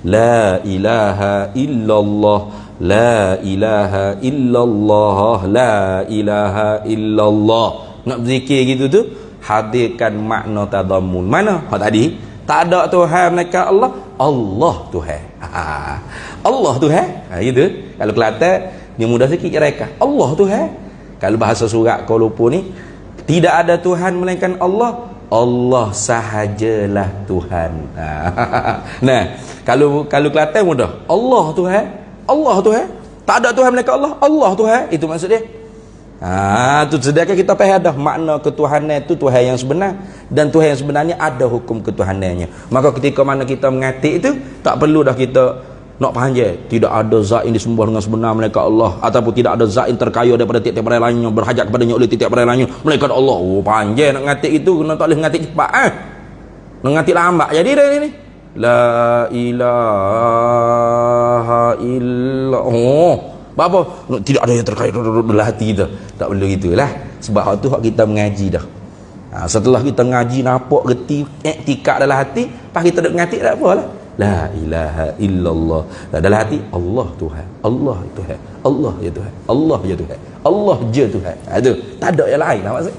la ilaha illallah, la ilaha illallah, la ilaha illallah, nak zikir gitu tu, hadirkan makna tadammun. Mana hak tadi? Tak ada Tuhan melainkan Allah. Allah Tuhan. Allah Tuhan. Gitu. Kalau Kelantan ni mudah sikit mereka. Allah Tuhan. Kalau bahasa surat kau lupa ni, tidak ada Tuhan melainkan Allah. Allah sahajalah Tuhan. Nah, kalau Kelantan mudah. Allah Tuhan. Allah Tuhan. Tak ada Tuhan melainkan Allah. Allah Tuhan. Itu maksud dia. Tu sedangkan kita faham dah makna ketuhanan itu Tuhan yang sebenar, dan Tuhan yang sebenarnya ada hukum ketuhanannya. Maka ketika mana kita mengatik itu, tak perlu dah kita nak panjang tidak ada zat yang disembah dengan sebenar melainkan Allah, ataupun tidak ada zat yang terkaya daripada tiap-tiap barang lainnya, berhajat kepadanya oleh tiap-tiap barang lainnya melainkan Allah. Oh panjang nak ngatik itu, kena tak boleh ngatik cepat nak ngatik lambat jadi dah ini. La ilaha illallah. Apa? Tidak ada yang terkait dalam hati kita. Tak perlu gitulah. Sebab hak tu hak kita mengaji dah. Setelah kita mengaji, nampak reti iktikad dalam hati, pas kita duk mengatik tak apalah. La ilaha illallah. Dalam hati Allah Tuhan. Allah Tuhan. Allah ya Tuhan. Allah ya Tuhan. Allah je Tuhan. Itu tak ada yang lain lah maksud.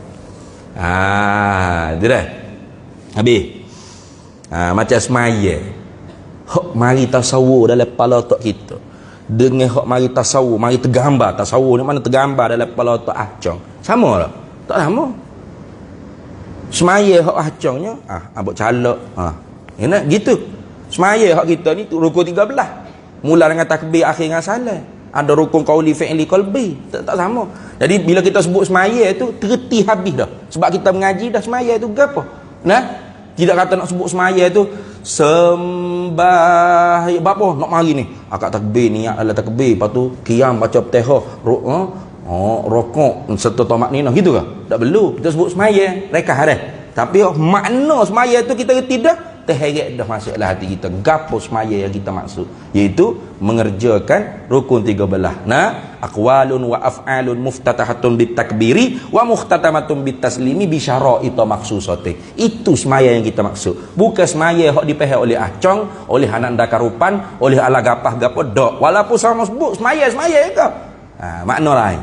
Itu dah. Habis. Macam semaya. Hak mari tasawur dalam kepala otak kita. Dengan hak mari tasawur, mari tergambar. Tasawur ni mana tergambar dalam kepala otak acong. Sama tak? Tak sama. Semaya hak acongnya, abang calak. Kena gitu. Semaya hak kita ni rukun 13. Mula dengan takbir, akhir dengan salam. Ada rukun qauli, fi'li, qalbi. Tak sama. Jadi bila kita sebut semaya tu terti habis dah. Sebab kita mengaji dah semaya tu gapo? Nah, tidak kata nak sebut semaya tu sembah apa nak mari ni akak takbir, niat adalah takbir, lepas tu qiyam baca Fatihah, rokok serta tamak ni gitu ke? Tak perlu kita sebut semaya rekah dah. Tapi makna semaya tu kita tidak terheret dah masuk dalam hati kita. Gapo semaya yang kita maksud, iaitu mengerjakan rukun 13. Nah, aqwalun wa af'alun muftatahatun bitakbiri wa mukhtatamatun bitaslimi bi syara'it maksusati. Itu semaya yang kita maksud. Bukan semaya hak dipaham oleh acong, oleh anak dakarupan, oleh ala gapah gapo dok. Walaupun sama sebut semaya ke. Makna lain.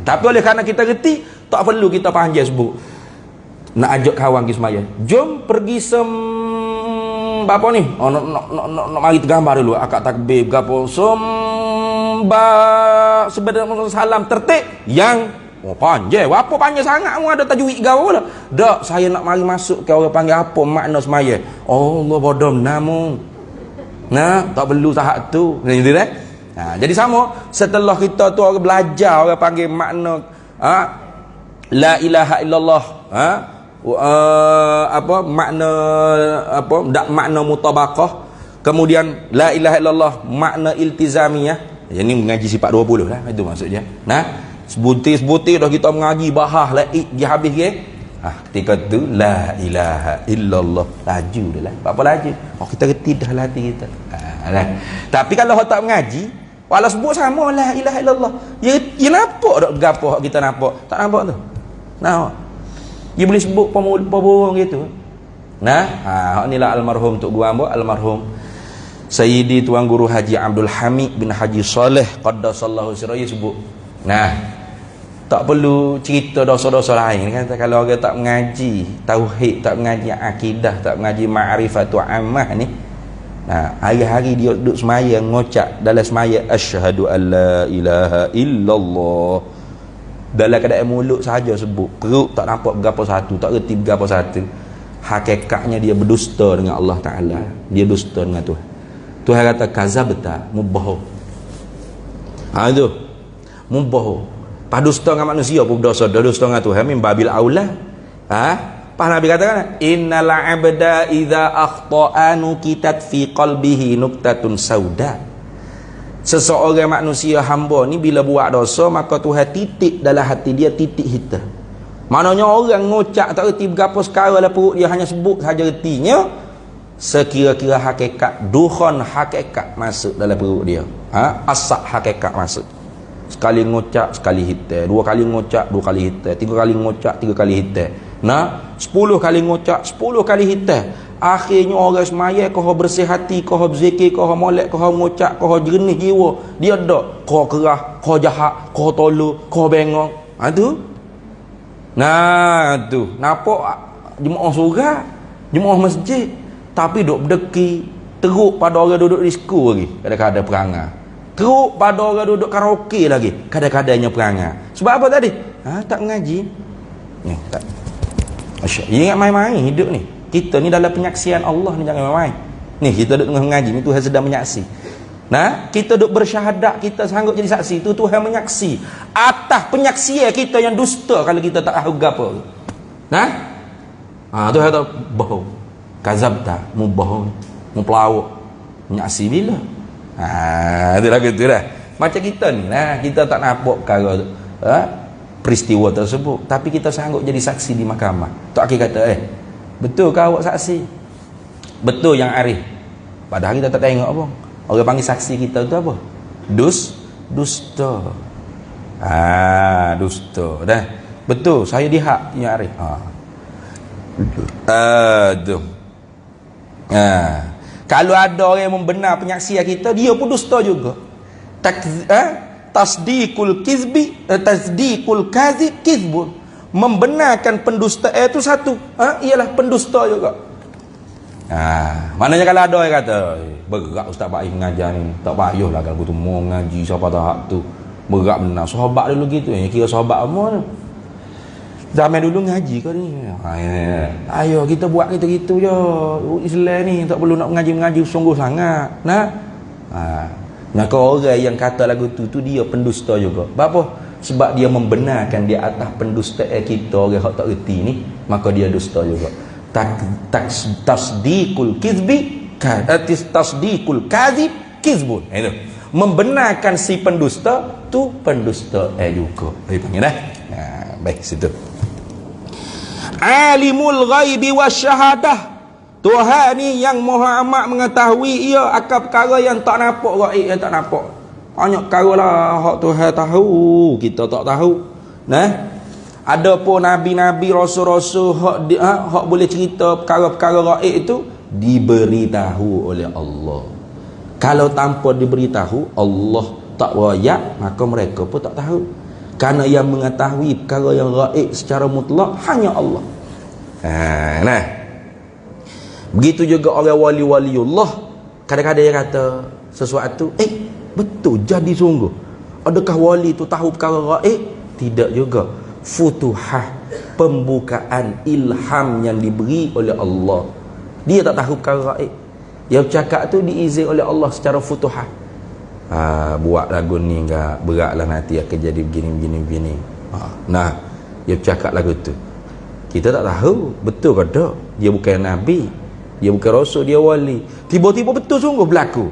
Tapi oleh kerana kita reti, tak perlu kita panjang sebut. Nak ajak kawan pergi semaya, jom pergi apa ni, nak mari tergambar dulu akak takbir gapo sebenarnya salam tertib yang panjang, apa panjang sangat mu ada tajwid gapo dah. Dak, saya nak mari masuk ke orang panggil apa makna semaya. Allah bodoh namu. Nah, tak perlu tahap tu. Gitu dah. Jadi sama setelah kita tu orang belajar, orang panggil makna la ilaha illallah, makna mutabaqah, kemudian la ilaha illallah makna iltizamiyah. Yang ni mengaji sifat 20 lah, itu maksudnya. Nah, sebutir dah kita mengaji bahas laik dia habis ke. Ketika tu la ilaha illallah laju dah lah. Apa laju? Kita reti dah lah hati kita. Tapi kalau hak tak mengaji, walau sebut sama la ilaha illallah, ya nampak dak gapo kita nampak? Tak nampak tu. Dia boleh sebut pemurung gitu. Nah, hak inilah almarhum Tok Guru hamba, almarhum Sayyidi Tuan Guru Haji Abdul Hamid bin Haji Saleh qaddasallahu sirrah sebut. Nah, Tak perlu cerita dosa-dosa lain kan. Kalau orang tak mengaji tauhid, tak mengaji akidah, tak mengaji ma'rifatul ammah ni, nah, hari-hari dia duduk semaya ngocak dalam semaya asyhadu alla ilaha illallah, dalam keadaan mulut saja sebut, perut tak nampak berapa satu, tak reti berapa satu, hakikatnya dia berdusta dengan Allah Ta'ala, dia dusta dengan Tuhan. Tuhan kata kazabta, mubohong. Itu mubohong. Padusta dengan manusia pun berdosa, dusta dengan Tuhan min babil aula. Pas Nabi katakan innal abda idza akhta'a nukitat fi qalbihi nuktatun sauda. Seseorang manusia hamba ni bila buat dosa, maka Tuhan titik dalam hati dia titik hitam. Maknanya orang ngocak tak reti berapa sekara lah perut dia, hanya sebut saja retinya, sekira-kira hakikat dukhon hakikat masuk dalam perut dia. Asak hakikat masuk. Sekali ngocak sekali hitam, dua kali ngocak dua kali hitam, tiga kali ngocak tiga kali hitam. Nah, 10 kali ngocak 10 kali hitam. Akhirnya orang semaya kau bersih hati, kau berzikir, kau molek, kau ngocak, kau jernih jiwa. Dia dak kau kerah, kau jahat, kau tolol, kau bengong. Tu. Nah, tu. Nampak jemaah surau, jemaah masjid, tapi duk berdeki, teruk pada orang duduk disko lagi. Kadang-kadang perangai. Teruk pada orang duduk karaoke lagi, kadang-kadangnya perangai. Sebab apa tadi? Tak mengaji. Ni, tak. Ingat main-main hidup ni. Kita ni dalam penyaksian Allah ni, jangan main-main. Ni kita duduk tengah mengaji ni, Tuhan sedang menyaksi. Nah, kita duduk bersyahadat, kita sanggup jadi saksi, itu Tuhan menyaksi. Atas penyaksian kita yang dusta kalau kita tak tahu gapo. Nah? Tuhan kata bohong. Kazabta, mu bohong, mu pelawak. Menyaksi bila? Itu lagu tu dah. Macam kita ni lah, kita tak nampak perkara peristiwa tersebut, tapi kita sanggup jadi saksi di mahkamah. Tok Aki kata, betul ke awak saksi? Betul yang arif. Padahal kita tak tengok apa. Orang panggil saksi kita tu apa? Dusta. Dusta. Dah. Betul, saya dihak yang arif. Tu. Kalau ada orang yang membenar penyaksian kita, dia pun dusta juga. Tasdiqul kazib kizbun. Membenarkan pendusta itu satu, ialah pendusta juga. Maknanya kalau ada orang kata, berat Ustaz Baik mengajar ni, tak payahlah kalau tu mau ngaji siapa tahap tu. Berat benar. Sahabat dulu gitu, kira sahabat apa tu. Zaman dulu ngaji kau ni. Ayo kita buat gitu-gitu je. Islam ni tak perlu nak mengaji-mengaji sungguh sangat. Maka orang yang kata lagu tu dia pendusta juga. Apa? Sebab dia membenarkan di atas pendustaan kita orang yang tak reti ni, maka dia dusta juga. Tasdiqul kizbi tasdiqul kazib kizbun. Itu. Membenarkan si pendusta tu pendusta juga. Panggil dah. Baik situ. Alimul ghaibi wasyahadah. Tuhan ni yang Maha Amat mengetahui ia akan perkara yang tak nampak, gaib yang tak nampak. Banyak perkara lah hak Tuhan tahu, kita tak tahu. Nah, ada pun nabi-nabi, rasul-rasul hak boleh cerita perkara-perkara gaib itu diberitahu oleh Allah. Kalau tanpa diberitahu Allah tak wayak, maka mereka pun tak tahu. Karena yang mengetahui perkara yang gaib secara mutlak hanya Allah. Nah, begitu juga orang wali-waliullah. Kadang-kadang dia kata sesuatu, betul jadi sungguh. Adakah wali tu tahu perkara gaib? Tidak juga. Futuhah, pembukaan ilham yang diberi oleh Allah. Dia tak tahu perkara gaib. Yang cakap tu diizin oleh Allah secara futuhah. Buat lagu ni enggak beratlah nanti akan jadi begini. Nah, dia cakap lagu tu. Kita tak tahu betul ke tak. Dia bukan nabi, dia bukan rasul, dia wali. Tiba-tiba betul sungguh berlaku.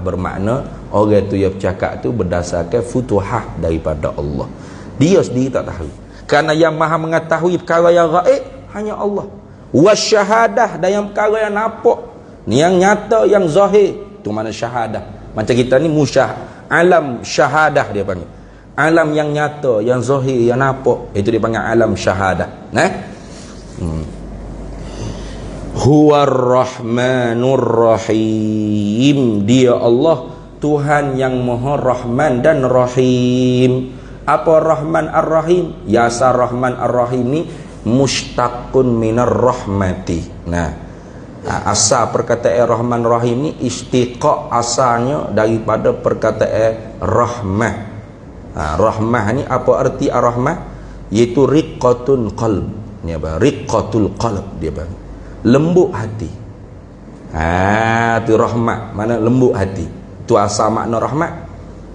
Bermakna orang tu yang bercakap tu berdasarkan futuhah daripada Allah. Dia sendiri tak tahu. Kerana yang maha mengetahui perkara yang gaib hanya Allah. Wasyahadah, dan yang perkara yang nampak, yang nyata, yang zahir, tu mana syahadah. Macam kita ni alam syahadah dia panggil. Alam yang nyata, yang zahir, yang nampak, itu dia panggil alam syahadah. Huwar Rahmanur Rahim. Dia Allah Tuhan yang Maha Rahman dan Rahim. Apa Rahman Ar-Rahim? Yasa Rahman Ar-Rahim ni mustaqun minar rahmati. Nah, asal perkataan Rahman Rahim ni istiqaq asalnya daripada perkataan rahmah. Rahmah ni apa arti ar-rahmah? Iaitu riqqatul qalb. Ni apa? Riqqatul qalb dia bang. Lembut hati. Tu rahmat, mana lembut hati. Tu asal makna rahmat.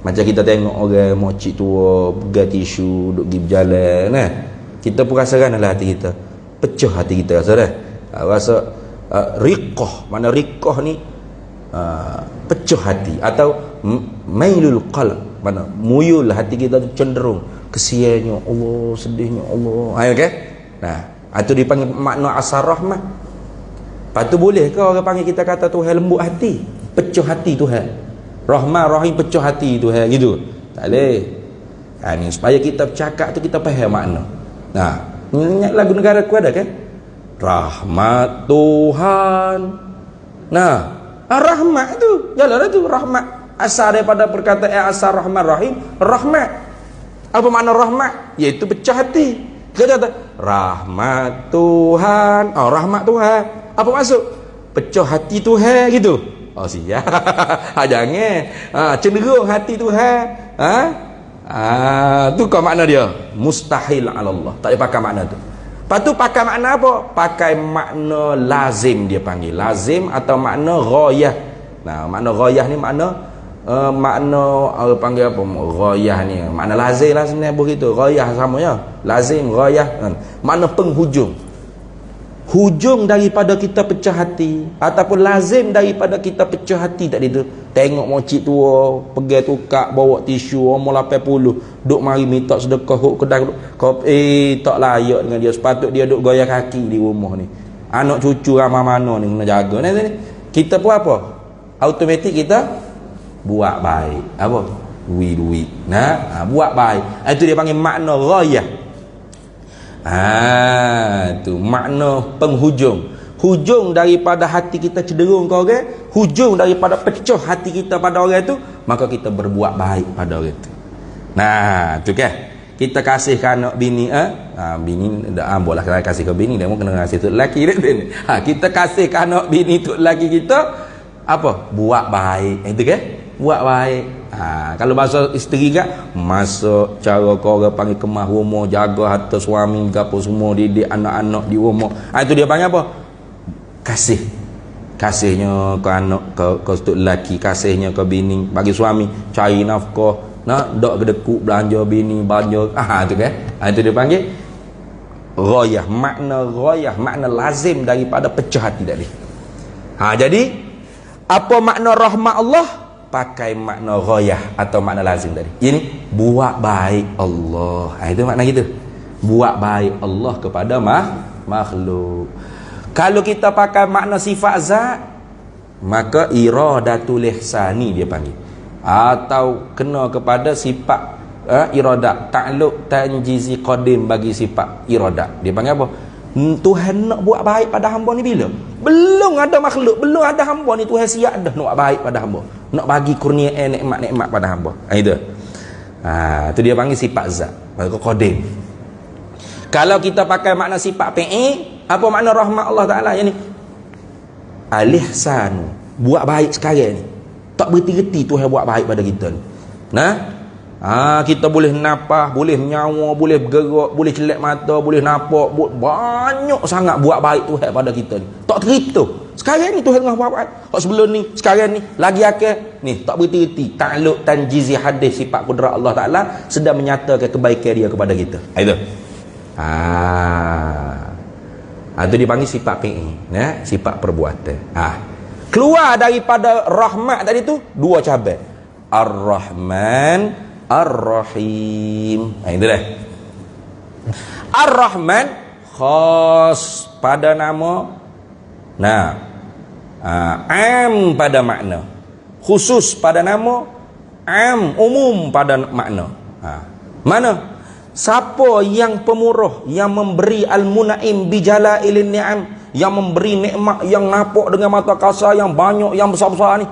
Macam kita tengok orang mocik tua pegang tisu duk pergi berjalan nah. Kita pun rasakan dalam hati kita. Pecah hati kita rasa dah. Rasa riqqah, mana riqqah ni pecah hati atau mailul qalb, mana muyul hati kita tu cenderung kesiannya Allah, sedihnya Allah. Okey. Nah, itu dipanggil makna asar rahmat. Lepas tu boleh ke orang panggil kita kata Tuhan lembut hati, pecah hati Tuhan. Rahman Rahim pecah hati Tuhan gitu. Tak boleh. Ni supaya kita bercakap tu kita faham makna. Nah, ingat lagu negara ku ada kan? Rahmat Tuhan. Nah, rahmat tu, jalan tu rahmat. Asal daripada perkataan asal Rahman Rahim, rahmat. Apa makna rahmat? Iaitu pecah hati. Kita kata rahmat Tuhan. Rahmat Tuhan. Apa maksud? Pecah hati Tuhan gitu. Siap. Jangan. Cenderung hati Tuhan. Tu kau makna dia. Mustahil ala Allah. Tak boleh pakai makna tu. Lepas tu pakai makna apa? Pakai makna lazim dia panggil. Lazim atau makna ghayah. Nah, makna ghayah ni makna orang panggil apa? Ghayah ni. Makna lazim lah sebenarnya begitu. Ghayah sama ya. Lazim, ghayah. Makna penghujung. Hujung daripada kita pecah hati ataupun lazim daripada kita pecah hati tadi tu. Tengok mocik tua pergi tukar bawa tisu umur 80 duk mari minta sedekah hok kedai tak layak dengan dia. Sepatut dia duk goyang kaki di rumah ni. Anak cucu ramai mana ni kena jaga ni. Kita pun apa? Automatik kita buat baik. Apa? Duit. Nah, buat baik. Itu dia panggil makna ghayah. Tu makna penghujung. Hujung daripada hati kita cenderung ke orang, hujung daripada pecah hati kita pada orang tu, maka kita berbuat baik pada orang tu. Nah, tu kan. Kita kasihkan anak bini bini dah boleh kasih ke bini, dia mau kena kasih tu lelaki dia. Kita kasihkan anak bini tu lelaki kita apa? Buat baik. Itu kan? Buat baik. Kalau bahasa isteri kan, masuk cara kau orang panggil kemah rumah, jaga harta suami gapo semua, didik anak-anak di rumah. Itu dia panggil apa? Kasihnya ke anak, ke stuk lelaki, kasihnya ke bini, bagi suami cari nafkah, dak kedekut belanja bini, belanja tu kan. Itu dia panggil ghayah, makna lazim daripada pecah hati tadi. Jadi apa makna rahmat Allah? Pakai makna ghayah atau makna lazim tadi. Ini buat baik Allah. Itu makna gitu. Buat baik Allah kepada makhluk. Kalau kita pakai makna sifat zat, maka iradatul ihsani dia panggil. Atau kena kepada sifat iradat, ta'alluq tanjizi qadim bagi sifat iradat. Dia panggil apa? Tuhan nak buat baik pada hamba ni bila? Belum ada makhluk, belum ada hamba ni Tuhan siap dah nak buat baik pada hamba. Nak bagi kurnia nikmat-nikmat pada hamba. Itu. Itu dia panggil sifat zat. Bagi qadim. Kalau kita pakai makna sifat fi'il, apa makna rahmat Allah Taala yang ni? Al-ihsan. Buat baik sekarang ni. Tak berhenti-henti Tuhan buat baik pada kita ni. Kita boleh napas, boleh nyawa, boleh bergerak, boleh celak mata, boleh nampak, banyak sangat buat baik Tuhan pada kita ni. Tak terhitu. Sekarang ni Tuhan tengah buat baik. Hak sebelum ni, sekarang ni, lagi akan ni tak berhenti-henti. Ta'alluq tanjizi hadis sifat kudrat Allah Taala sedang menyatakan kebaikan dia kepada kita. Itu. Itu dipanggil sifat fi'il, sifat perbuatan. Keluar daripada rahmat tadi tu dua cabang. Ar-Rahman Ar-Rahim. Itu dah. Ar-Rahman khas pada nama. Am pada makna. Khusus pada nama. Am umum pada makna. Mana? Siapa yang pemurah, yang memberi al-munaim bijalailin ni'am, yang memberi nikmat yang nampak dengan mata kasar, yang banyak, yang besar-besar ni,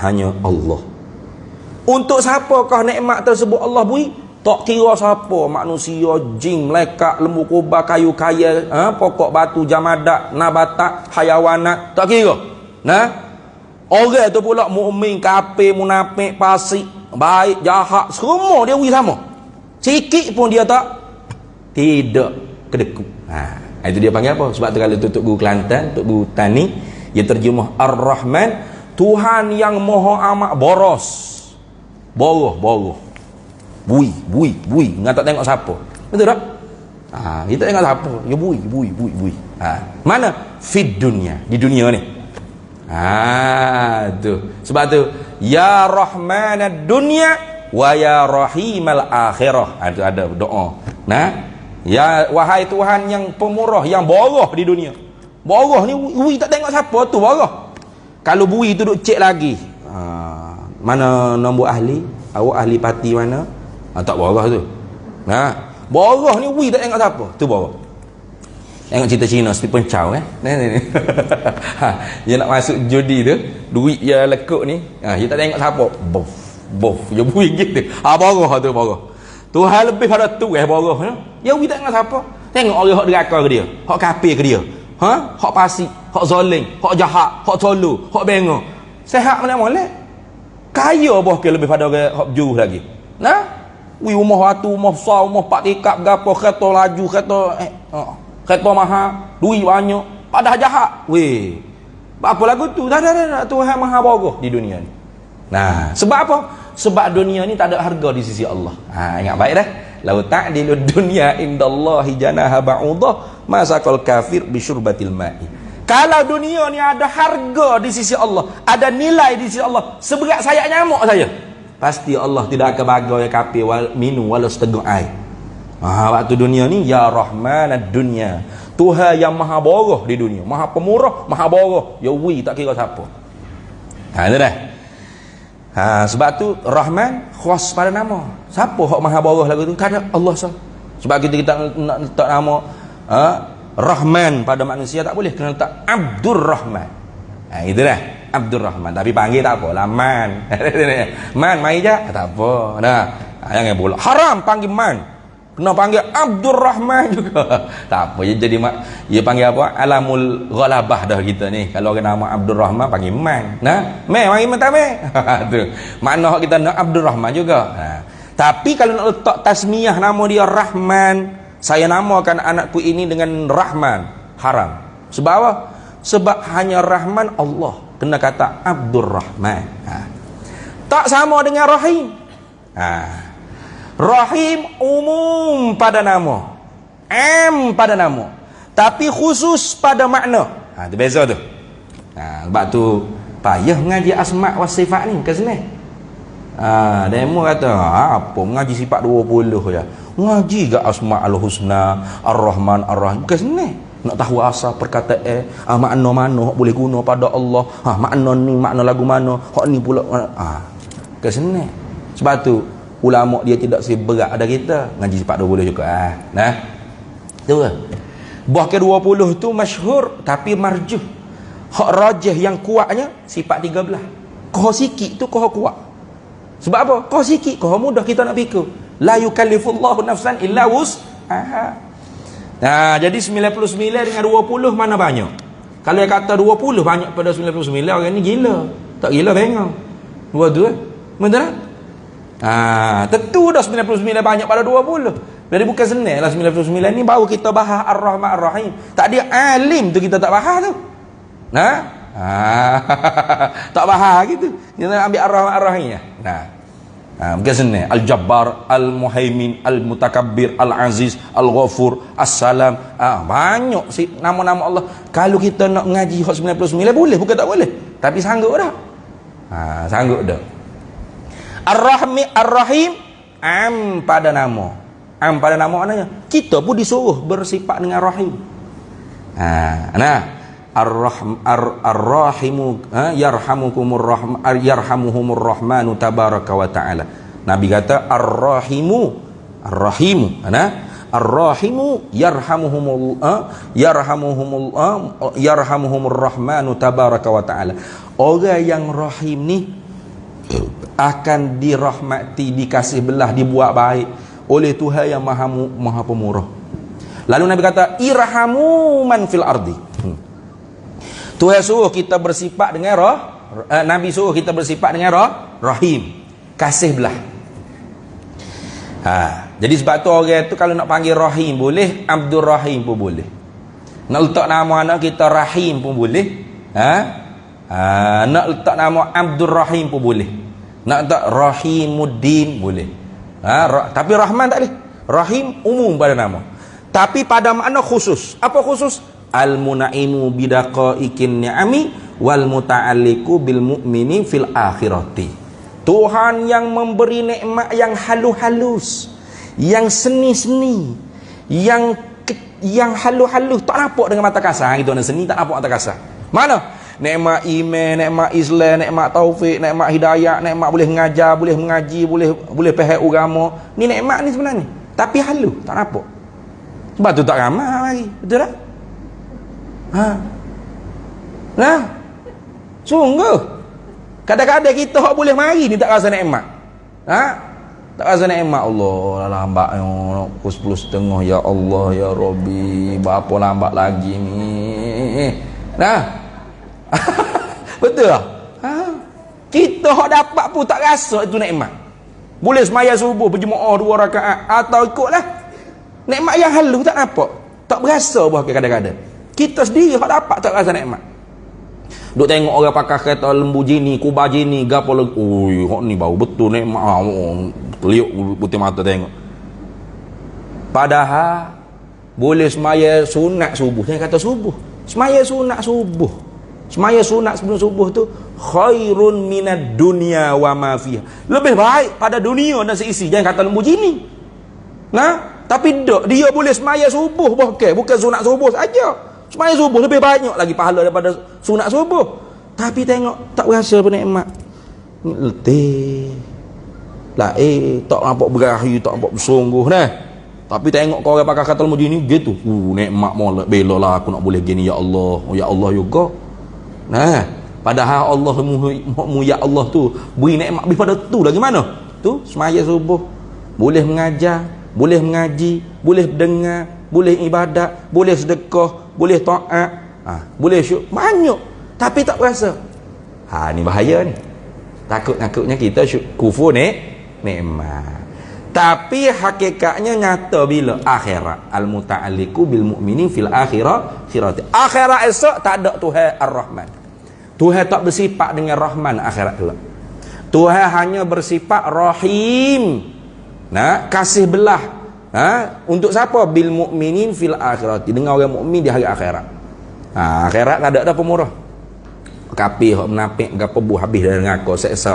hanya Allah. Untuk siapakah nikmat tersebut Allah beri? Tak kira siapa, manusia, jin, malaikat, lembu kubah, kayu kaya, pokok batu, jamadat, nabatat, hayawanat, tak kira. Nah, orang tu pula mukmin, kafir, munafik, fasik, baik, jahat, semua dia sama. Sikit pun dia tidak kedekut. Itu dia panggil apa? Sebab tu kalau Tok Guru Kelantan, Tok Guru Tani, dia terjemah Ar-Rahman, Tuhan yang Maha Amat boros. Boroh. Bui. Ngak tak tengok siapa. Betul tak? Kita tengok siapa. Ya bui. Mana? Fid dunia. Di dunia ni. Tu. Sebab tu, ya rahmanad dunya wa ya rahimal akhirah. Itu ada doa. Nah, ya wahai Tuhan yang pemurah, yang boroh di dunia. Boroh ni bui tak tengok siapa tu boroh. Kalau bui tu duk cek lagi. Mana nombor ahli? Awak ahli parti mana? Tak boroh tu. Boroh ni tak tengok siapa. Tu boroh. Tengok cerita Cina Stephen Chow ni. Dia nak masuk judi tu, duit dia lekuk ni. Dia tak tengok siapa. Bof. Dia bui gitu. Boroh tu boroh. Tuhan lebih pada tu boroh. Dia tak tengok siapa. Tengok orang hak deraka ke dia, hak kafir ke dia. Hak fasik, hak zalim, hak jahat, hak tolu, hak bengok. Sehat mana molek. Kaya boh ke lebih pada orang hak juru lagi. Rumah watu, rumah besar, rumah pak tikap gapo, kereta laju, kereta mahal, duit banyak, padahal jahat. Apa lagu tu? Dah Tuhan Maha Bogoh di dunia ni. Sebab apa? Sebab dunia ni tak ada harga di sisi Allah. Ingat baik dah. Lau ta'dilud dunya indallahi janaha ba'udah masaqal kafir bisyurbatil ma'i. Kalau dunia ni ada harga di sisi Allah, ada nilai di sisi Allah, seberat sayap nyamuk saja, pasti Allah tidak akan bagi kafir minum walau setengah air. Waktu dunia ni ya rahmanad dunya, Tuhan yang maha boroh di dunia, maha pemurah, maha boroh. Ya tak kira siapa. Itu dah. Sebab tu Rahman khas pada nama. Siapa hak maha boroh lagu tu? Kada Allah sah. Sebab kita nak letak nama Rahman pada manusia tak boleh, kena letak Abdur Rahman. Itu dah. Abdur Rahman, tapi panggil tak apa lah Man. Man mai je tak apa. Jangan pula haram panggil Man, kena panggil Abdur Rahman juga. Tak apa, jadi dia panggil apa? Alamul ghalabah dah kita ni. Kalau orang nama Abdur Rahman panggil Man. Mari minta tu. Makna hak kita nak Abdur Rahman juga. Tapi kalau nak letak tasmiyah nama dia Rahman, saya namakan anakku ini dengan Rahman, haram. Sebab apa? Sebab hanya Rahman Allah, kena kata Abdur Rahman. Tak sama dengan Rahim. Rahim umum pada nama, pada nama, tapi khusus pada makna. Itu beza tu. Sebab tu payah mengaji asma' wa sifat ni ke sini. Demo kata apa mengaji sifat 20 je. Ngaji gak asma' al-husna, ar-rahman, ar-rahim ke sini. Nak tahu asal perkataan, makna mana hak boleh guna pada Allah, makna ni makna lagu mana, hak ni pula ke sini. Sebab tu ulama dia tidak seberat ada kita ngaji sifat 20 juga. Tu ke buah ke 20 tu masyhur tapi marjuh. Hak rajih yang kuatnya sifat 13. Kau sikit tu kau kuat. Sebab apa? Kau sikit kau mudah kita nak fikir. La yukallifullahu nafsan illa wus'aha. Jadi 99 dengan 20 mana banyak? Kalau dia kata 20 banyak pada 99, orang ni gila. Tak gila bengong. Dua tu betul tak? Tentu dah 99 banyak pada 20. Jadi bukan senang lah 99 ni baru kita bahas Ar-Rahman Ar-Rahim. Tak dia alim tu kita tak bahas tu. Tak bahas gitu. Kita nak ambil Ar-Rahman Ar-Rahim ya. Bukan senang. Al-Jabbar, Al-Muhaimin, Al-Mutakabbir, Al-Aziz, Al-Ghafur, As-Salam. Banyak sih nama-nama Allah. Kalau kita nak ngaji 99 boleh, bukan tak boleh. Tapi sanggup dah. Sanggup dah. Ar-Rahim pada nama. Pada nama maknanya kita pun disuruh bersifat dengan rahim. Ar-Rahimu yarhamuhumur rahmanu tabaraka wa ta'ala. Nabi kata Ar-Rahimu yarhamuhumur rahmanu tabaraka wa ta'ala. Orang yang rahim ni akan dirahmati, dikasih belah, dibuat baik oleh Tuhan yang maha pemurah. Lalu Nabi kata, irhamu man fil ardi. Tuhan suruh kita bersifat dengan Nabi suruh kita bersifat dengan rahim, kasih belah. Jadi sebab tu orang tu kalau nak panggil rahim boleh, Abdul Rahim pun boleh. Nak letak nama anak kita Rahim pun boleh. Nak letak nama Abdul Rahim pun boleh. Nak letak Rahimuddin boleh. Tapi Rahman tak boleh. Rahim umum pada nama. Tapi pada makna khusus. Apa khusus? Al-munaimu bidaqaikin ni'ami wal muta'alliqu bil mu'mini fil akhirati. Tuhan yang memberi nikmat yang halus-halus, yang seni-seni, yang halus-halus, tak nampak dengan mata kasar. Gitu, seni tak nampak mata kasar. Mana? Nikmat iman, nikmat Islam, nikmat taufik, nikmat hidayah, nikmat boleh mengajar, boleh mengaji, boleh faham agama. Ni nikmat ni sebenarnya. Tapi halus, tak nampak. Sebab tu tak ramai lagi. Betul tak? Nah. Sungguh. Kadang-kadang kita boleh mari ni tak rasa nikmat. Tak rasa nikmat. Allah lambat pukul 10.30 ya Allah ya Rabbi, berapa lambat lagi ni. Nah. Betul tak? Kita hok dapat pun tak rasa itu nikmat. Boleh semaya subuh berjemaah 2 rakaat atau ikutlah. Nikmat yang halus tak nampak. Tak berasa bah kadang-kadang. Kita sendiri hok dapat tak rasa nikmat. Duk tengok orang pakai kereta lembu jini, kubah jini, gapo lagi. Oi, hok ni bau betul nikmat. Liuk putih mata tengok. Padahal boleh semaya sunat subuh. Saya kata subuh. Semaya sunat subuh. Semaya sunat sebelum subuh tu khairun minad dunya wa ma fiha. Lebih baik pada dunia dan seisi. Jangan kata lembu jini. Tapi dia boleh semaya subuh bukan sunat subuh saja. Semaya subuh lebih banyak lagi pahala daripada sunat subuh. Tapi tengok tak berasa bernikmat. Letih. Tak nampak berahi, tak nampak bersungguh nah. Tapi tengok kau orang pakai kata lembu jini gitu. Nikmat molek belalah aku nak boleh gini ya Allah. Oh ya Allah juga. Nah, padahal Allah ya Allah tu beri nikmat lebih pada tu lagi mana? Tu semaya subuh, boleh mengajar, boleh mengaji, boleh dengar, boleh ibadat, boleh sedekah, boleh taat, boleh banyak. Tapi tak berasa. Ni bahaya ni. Takutnya kita kufur nikmat. Tapi hakikatnya nyata bila akhirat. Al-muta'alliqu bil mu'minin fil akhirati. Akhirat esok tak ada Tuhan Ar-Rahman. Tuhan tak bersifat dengan Rahman akhirat kelak. Tuhan hanya bersifat Rahim. Kasih belah. Untuk siapa? Bil mu'minin fil akhirati. Dengan orang mukmin di hari akhirat. Akhirat tak ada pemurah. Kafir, munafik, gapo bu habis dari neraka. Seksa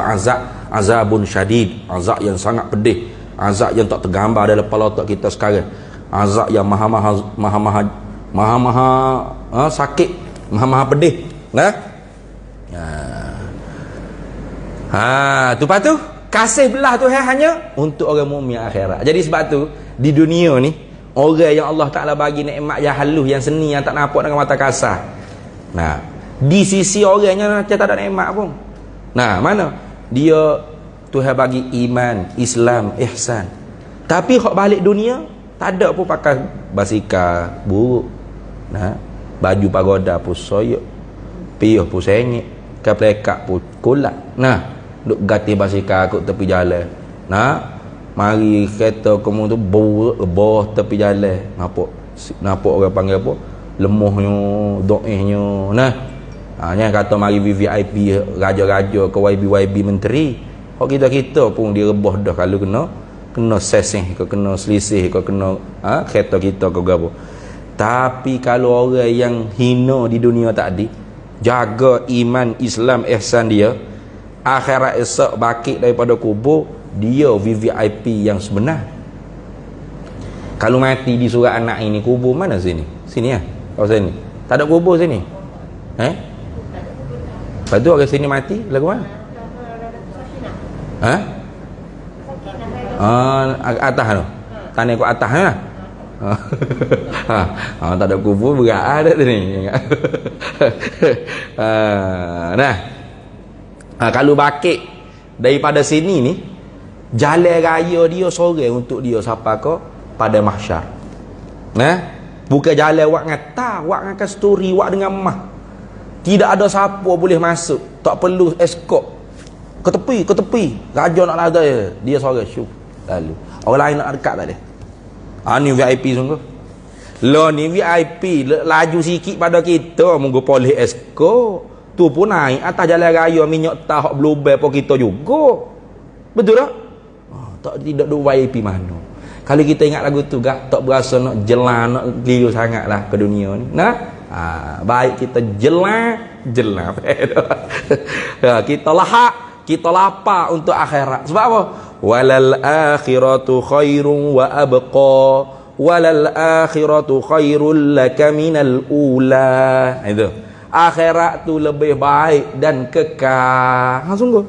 azabun syadid. Azab yang sangat pedih. Azab yang tak tergambar dalam kepala otak kita sekarang. Azab yang maha sakit, maha pedih. Tu patu kasih belah tu hanya untuk orang mukmin akhirat. Jadi sebab tu di dunia ni orang yang Allah Taala bagi nikmat yang halus, yang seni, yang tak nampak dengan mata kasar. Di sisi orangnya macam tak ada nikmat pun. Mana dia Tuhan bagi iman, Islam, ihsan. Tapi hak balik dunia tak ada pun pakai basikal buruk. Baju pagoda pun soyok, piyuh pun sengit, kaplekak pun kulak. Duk gati basikal kat tepi jalan. Mari kereta kamu tu bawah tepi jalan. Nampak orang panggil apa? Lemuhnya, doihnya. Yang kata mari VVIP raja-raja ke YB menteri. Hak kita pun direbah dah kalau kena sesing ke kena selisih ke kena kereta kita ke apa. Tapi kalau orang yang hina di dunia tadi jaga iman, Islam, ihsan dia, akhirat esok bangkit daripada kubur, dia VVIP yang sebenar. Kalau mati di surat anak ini, kubur mana sini? Sini kalau sini. Tak ada kubur sini. Lepas tu orang sini mati lagu mana? Atas tu. Tanah kat atas lah. Tak ada kubur berat ada tu ni. Kalau bakit daripada sini ni, Jalan raya dia sorang untuk dia siapa ke pada mahsyar. Bukan jalan wak ngata, wak dengan kasturi, wak dengan mah. Tidak ada siapa boleh masuk, tak perlu escort. Ke tepi. Raja nak laga dia sorang syuf. Lalu orang lain nak dekat tak dia. Ni VIP sungguh. Lo ni VIP laju sikit pada kita munggu polis escort. Tu pun naik atas jalan raya minyak tak blue bell pun kita juga. Betul tak? Tak tidak ada VIP mana. Kalau kita ingat lagu tu tak berasa nak jelan, nak keliru sangatlah ke dunia ni. Baik kita jelan. Kita lahak, kita lapar untuk akhirat. Sebab apa? Walal akhiratu khairun wa abqa. Walal akhiratu khairul laka minal ula. Itu. Akhirat tu lebih baik dan kekal. Sungguh.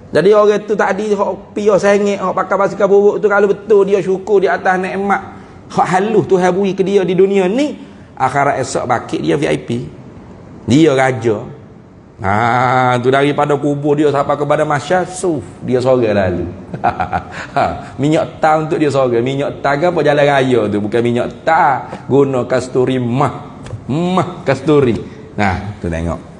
Jadi orang tu tadi hok pio sengit, hok pakai basikal buruk tu, kalau betul dia syukur di atas nikmat hok halus Tuhan beri ke dia di dunia ni, akhirat esok bakit dia VIP. Dia raja. Tu daripada kubur dia sampai kepada mahsyar, dia sorang lalu. Minyak tar untuk dia sorang. Minyak tar apa jalan raya tu, bukan minyak tar guna kasturi mah kasturi. Tu tengok.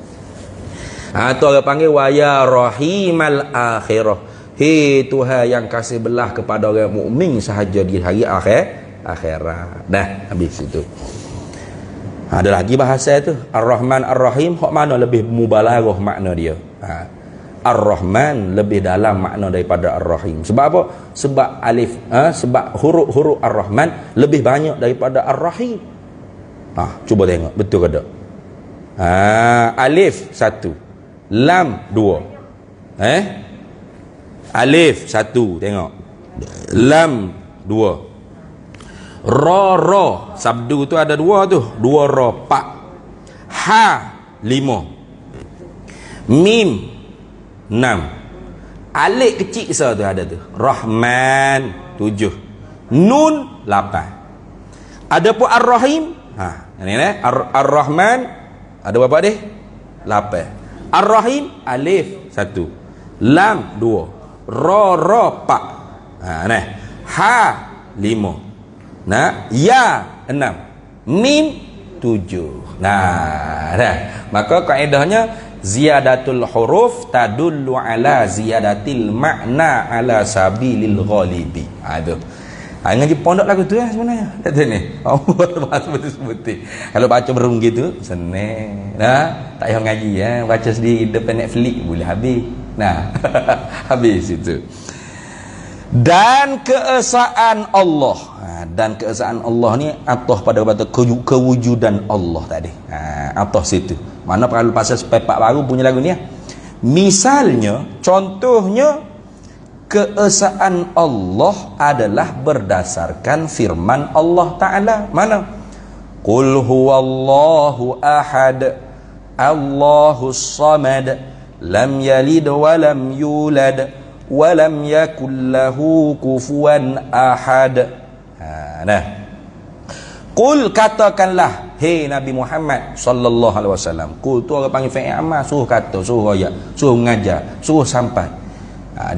Tu orang panggil wa ya rahimal akhirah. Hei Tuhan yang kasih belah kepada orang mukmin sahaja di hari akhirat. Habis itu. Ada lagi bahasa tu, Ar-Rahman Ar-Rahim, hok mana lebih mubalaghah makna dia. Ar-Rahman lebih dalam makna daripada Ar-Rahim. Sebab apa? Sebab alif, sebab huruf-huruf Ar-Rahman lebih banyak daripada Ar-Rahim. Cuba tengok betul ke tak? Alif 1, lam 2. Alif 1, tengok. Lam 2. Ra sabdu tu ada 2 tu. 2 ra 4. Ha 5. Mim 6. Alif kecil tu ada tu. Rahman 7. Nun 8. Adapun Ar-Rahim, ni Ar-Rahman ada berapa dia? 8. Ar-Rahim alif 1, lam 2, ra 4. Ha 5. Ya 6, mim 7. Maka kaedahnya ziyadatul huruf tadullu ala ziyadatil makna ala sabilil ghalibi. Ngaji pondok lagu tu sebenarnya. Tak tahu ni. Sebut-sebut. Kalau baca berung gitu, senang. Tak payah ngaji baca sendiri depan Netflix boleh habis. Habis itu. Dan keesaan Allah. Dan keesaan Allah ni atah pada kewujudan Allah tadi. Atah situ. Mana perlu pasal sepepak baru punya lagu ni. Misalnya, contohnya keesaan Allah adalah berdasarkan firman Allah Ta'ala. Mana? Qul huwallahu ahad, Allahus samad, lam yalid wa lam yulad, wa lam yakul lahu kufuwan ahad. Qul, katakanlah, hei Nabi Muhammad sallallahu alaihi wasallam. Qul tu orang panggil fi'il amal, suruh kata, suruh ayat, suruh mengajar, suruh sampai.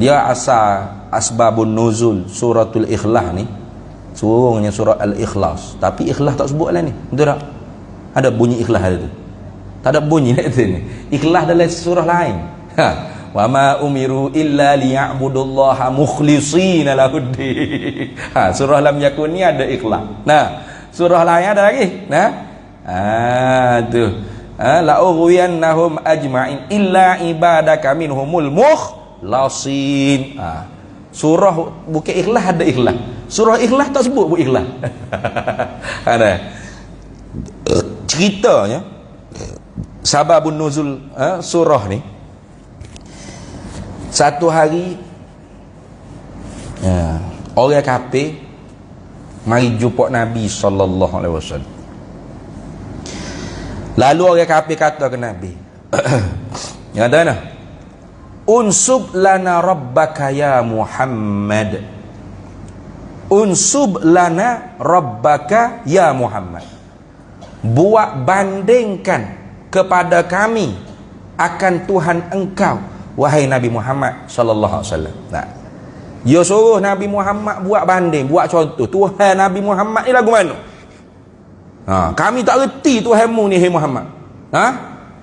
Dia asal asbabun nuzul suratul ikhlas ni, suruhnya surah al-ikhlas, tapi ikhlas tak sebut lah ni. Betul tak? Ada bunyi ikhlas ada tu? Tak ada bunyi nak tu ni. Ikhlas dalam surah lain. Wa ma umiru illa liya'budullaha mukhlishina lahuddin. Surah lam yakun ni ada ikhlas. Surah lain ada lagi. Tu. La ughwiyannahum ajma'in illa ibadaka minhumul mukhlasin. Surah bukan ikhlas ada ikhlas. Surah ikhlas tak sebut pun ikhlas. Ada. Ceritanya sababun nuzul surah ni, satu hari orang kafir mari jumpa Nabi sallallahu alaihi wasallam. Lalu orang kafir kata ke Nabi, yang kata mana? Unsub lana rabbaka ya Muhammad. Unsub lana rabbaka ya Muhammad. Buat bandingkan kepada kami akan Tuhan engkau, wahai Nabi Muhammad sallallahu alaihi wasallam. Dia suruh Nabi Muhammad buat banding, buat contoh. Tuhan Nabi Muhammad ni lagu mana? Kami tak reti Tuhanmu ni, hai Muhammad.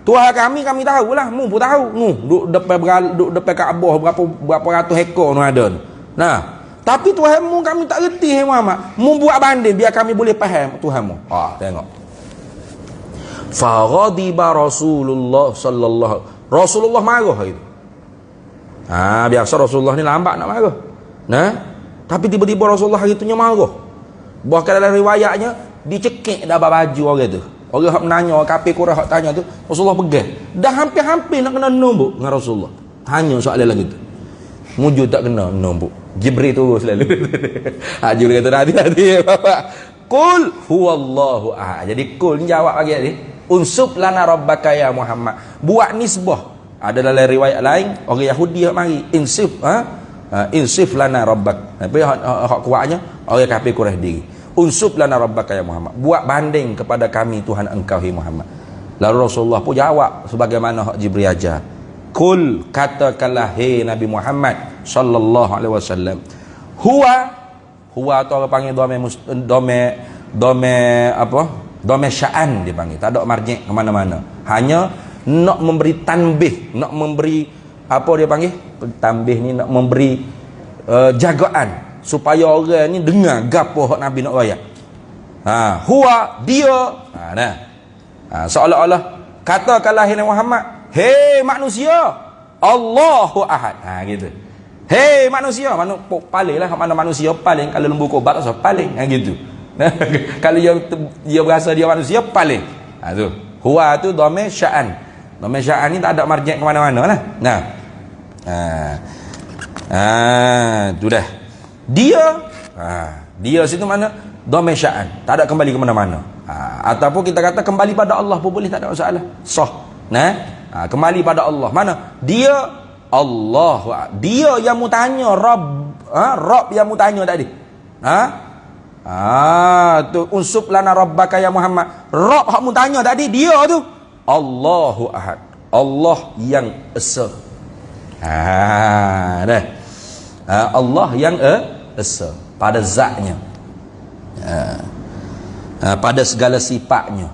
Tuhan kami tahulah, mu pun tahu. Duk depan Kaabah berapa ratus ekor nu ada. Tapi Tuhanmu kami tak reti, hai Muhammad. Mu buat banding biar kami boleh faham Tuhanmu. Tengok. Faghadiba Rasulullah sallallahu. Rasulullah marah itu. Biasa Rasulullah ni lambat nak marah. Tapi tiba-tiba Rasulullah hari tu marah. Bahkan dalam riwayatnya dicekik dah baju orang tu. Orang hak menanya, kafir Quraisy hak tanya tu, Rasulullah pegang. Dah hampir-hampir nak kena nombok dengan Rasulullah. Tanya soalan lagi tu. Mujud tak kena nombok. Jibril turun selalu. Jibril kata hati-hati bapak. Qul huwallahu ahad. Jadi qul ni jawab bagi dia. Unsub lana rabbaka ya Muhammad. Buat nisbah. Ada dalam riwayat lain orang Yahudi hak mari insif insif lana rabbak. Tapi hak kuatnya orang kafir Quraisy diri. Unsub lana rabbaka ya Muhammad. Buat banding kepada kami Tuhan engkau hai Muhammad. Lalu Rasulullah pun jawab sebagaimana hak Jibril ajar. Qul, katakanlah hai Nabi Muhammad sallallahu alaihi wasallam. Huwa atau orang panggil dome sya'an dia panggil. Tak ada marji' ke mana-mana. Hanya nak memberi tanbih, nak memberi apa dia panggil? Tanbih ni nak memberi jagaan supaya orang ni dengar gapo hak Nabi nak royak. Huwa dia. Seolah-olah katakanlah hai Muhammad, hei manusia, Allahu ahad. Gitu. Hei manusia, palinglah mana manusia paling kalau lembu kobat asal paling gitu. Kalau dia berasa dia manusia paling. Tu. Huwa tu dhamir sya'an. Dhamir sya'an ni tak ada marji' ke mana-mana lah. Tu dah. Dia situ mana? Dhamir sya'an. Tak ada kembali ke mana-mana. Ataupun kita kata kembali pada Allah pun boleh, tak ada masalah. Kembali pada Allah. Mana? Dia Allah. Dia yang mu tanya Rabb yang mu tanya tadi. Tu unsub lana rabbaka ya Muhammad. Rabb hak mu tanya tadi dia tu Allahu ahad. Allah yang esa. Allah yang esa pada zatnya. Pada segala sifatnya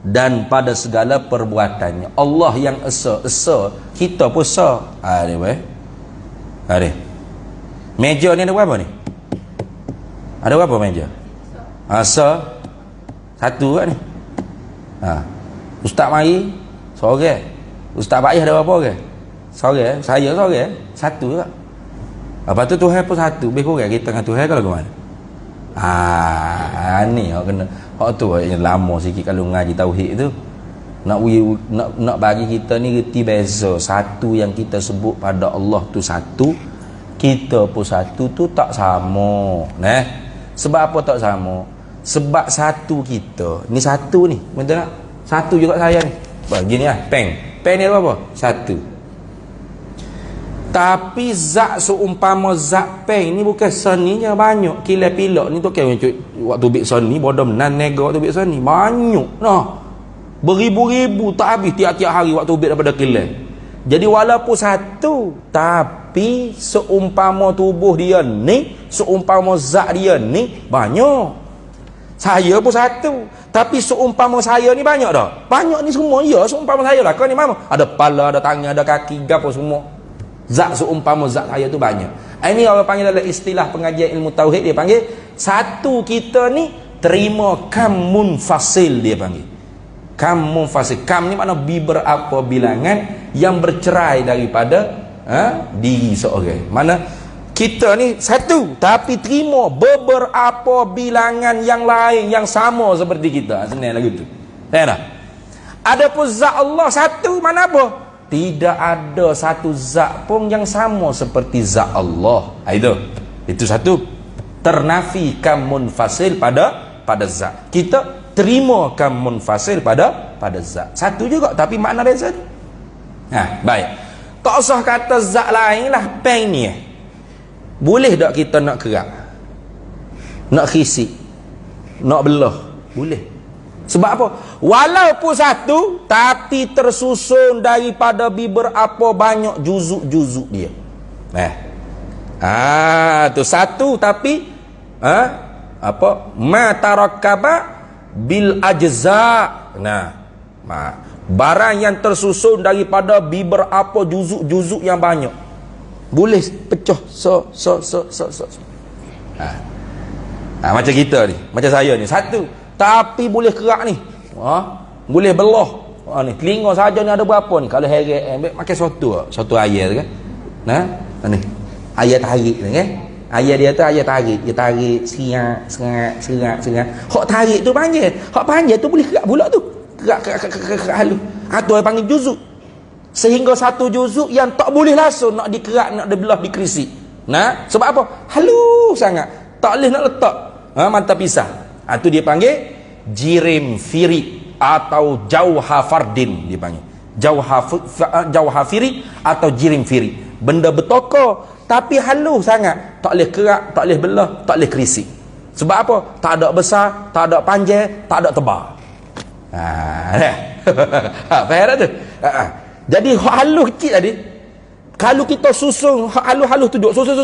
dan pada segala perbuatannya. Allah yang esa, kita pun esa. Ada. Meja ni ada berapa ni? Ada berapa meja? Satu kat ni. Ustaz mari seorang. Ustaz Pak ada berapa orang? Seorang. Saya seorang. Satu tak? Lepas tu Tuhan pun satu. Lebih kurang kita dengan Tuhan kalau ke mana? Ni hak kena. Hak tu yang lama sikit kalau ngaji tauhid tu. Nak bagi kita ni reti beza. Satu yang kita sebut pada Allah tu satu, kita pun satu tu tak sama. Sebab apa tak sama? Sebab satu kita ni satu ni, betul tak? Satu juga saya ni. Begini lah, pen ni ada berapa? Satu. Tapi zat seumpama zat pen ni bukan seninya banyak. Kilai pilak ni tu kan waktu bik seni bodoh nan nega waktu bik seni banyak beribu-ribu tak habis tiap-tiap hari waktu bik daripada kilai. Jadi walaupun satu, tapi seumpama tubuh dia ni, seumpama zat dia ni banyak. Saya pun satu, tapi seumpama saya ni banyak dah. Banyak ni semua ya seumpama saya lah. Kau ni mana? Ada kepala, ada tangan, ada kaki, gapo semua. Zat seumpama zat saya tu banyak. Ini orang panggil dalam istilah pengajian ilmu tauhid, dia panggil satu kita ni terima kam munfasil, dia panggil. Kam munfasil. Kam ni makna beberapa bilangan yang bercerai daripada diri seorang. Mana kita ni satu tapi terima beberapa bilangan yang lain yang sama seperti kita. Senang lagu tu. Ada. Adapun zat Allah satu, mana apa? Tidak ada satu zat pun yang sama seperti zat Allah. Itu satu. Ternafi kam munfasil pada zat. Kita terima kam munfasil pada zat. Satu juga tapi makna beza. Baik. Tak usah kata zat lain lah, pen ni. Boleh tak kita nak kerak, nak khisik, nak belah? Boleh. Sebab apa? Walaupun satu tapi tersusun daripada beberapa banyak juzuk-juzuk dia. Tu satu tapi apa? Ma tarakkaba bil ajza. Barang yang tersusun daripada beberapa juzuk-juzuk yang banyak. Boleh pecah macam kita ni, macam saya ni satu, tapi boleh kerak ni. Boleh belah. Ni telinga saja ni ada berapa ni? Kalau heret makan satu ayat kan. Ni. Ayat tarik ni kan. Ayat dia tu ayat tarik. Dia tarik serak. Hak tarik tu panjang. Hak panjang tu boleh kerak pula tu. Kerak halus. Tu yang panggil juzuk. Sehingga satu juzuk yang tak boleh langsung nak dikerak, nak dibelah, dikrisik. Sebab apa? Halus sangat. Tak boleh nak letak. Mantap pisah. Tu dia panggil jirim firi atau jauhafardin dia panggil. Jauhafiri atau jirim firi. Benda bertokar tapi halus sangat. Tak boleh kerak, tak boleh belah, tak boleh kerisik. Sebab apa? Tak ada besar, tak ada panjang, tak ada tebal. Faham tak tu? Jadi halus kecil tadi, kalau kita susun halus-halus tu duduk susun,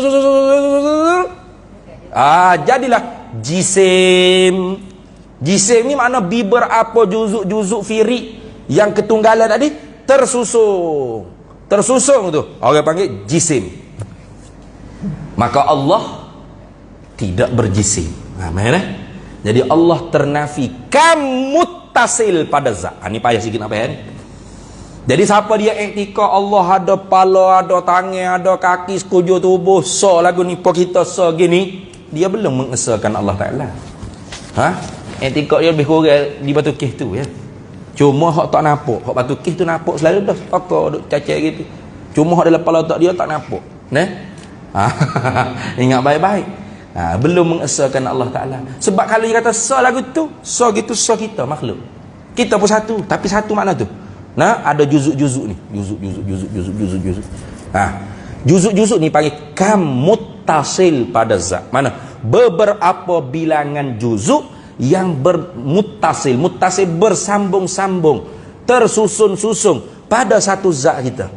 jadilah jisim. Jisim ni makna beberapa juzuk firi yang ketunggalan tadi tersusun tu, orang panggil jisim. Maka Allah tidak berjisim. Jadi Allah ternafi muttasil pada zat. Ni payah sikit nak faham ni. Jadi siapa dia iktikad Allah ada kepala, ada tangan, ada kaki, sekujur tubuh, lagu ni kita gini, dia belum mengesahkan Allah Ta'ala. Iktikad dia lebih kurang di batu kih tu ya. Cuma hak tak nampak, hak batu kih tu nampak selalu dah. Pakar duk cacat gitu. Cuma hak dalam kepala tak dia tak nampak. Ingat baik-baik. Belum mengesahkan Allah Ta'ala. Sebab kalau dia kata lagu tu, gitu kita makhluk. Kita pun satu, tapi satu makna tu. Ada juzuk-juzuk ni. Juzuk. Juzuk-juzuk ni panggil muttasil pada zat. Mana? Beberapa bilangan juzuk yang bermuttasil. Muttasil bersambung-sambung, tersusun-susun pada satu zat kita.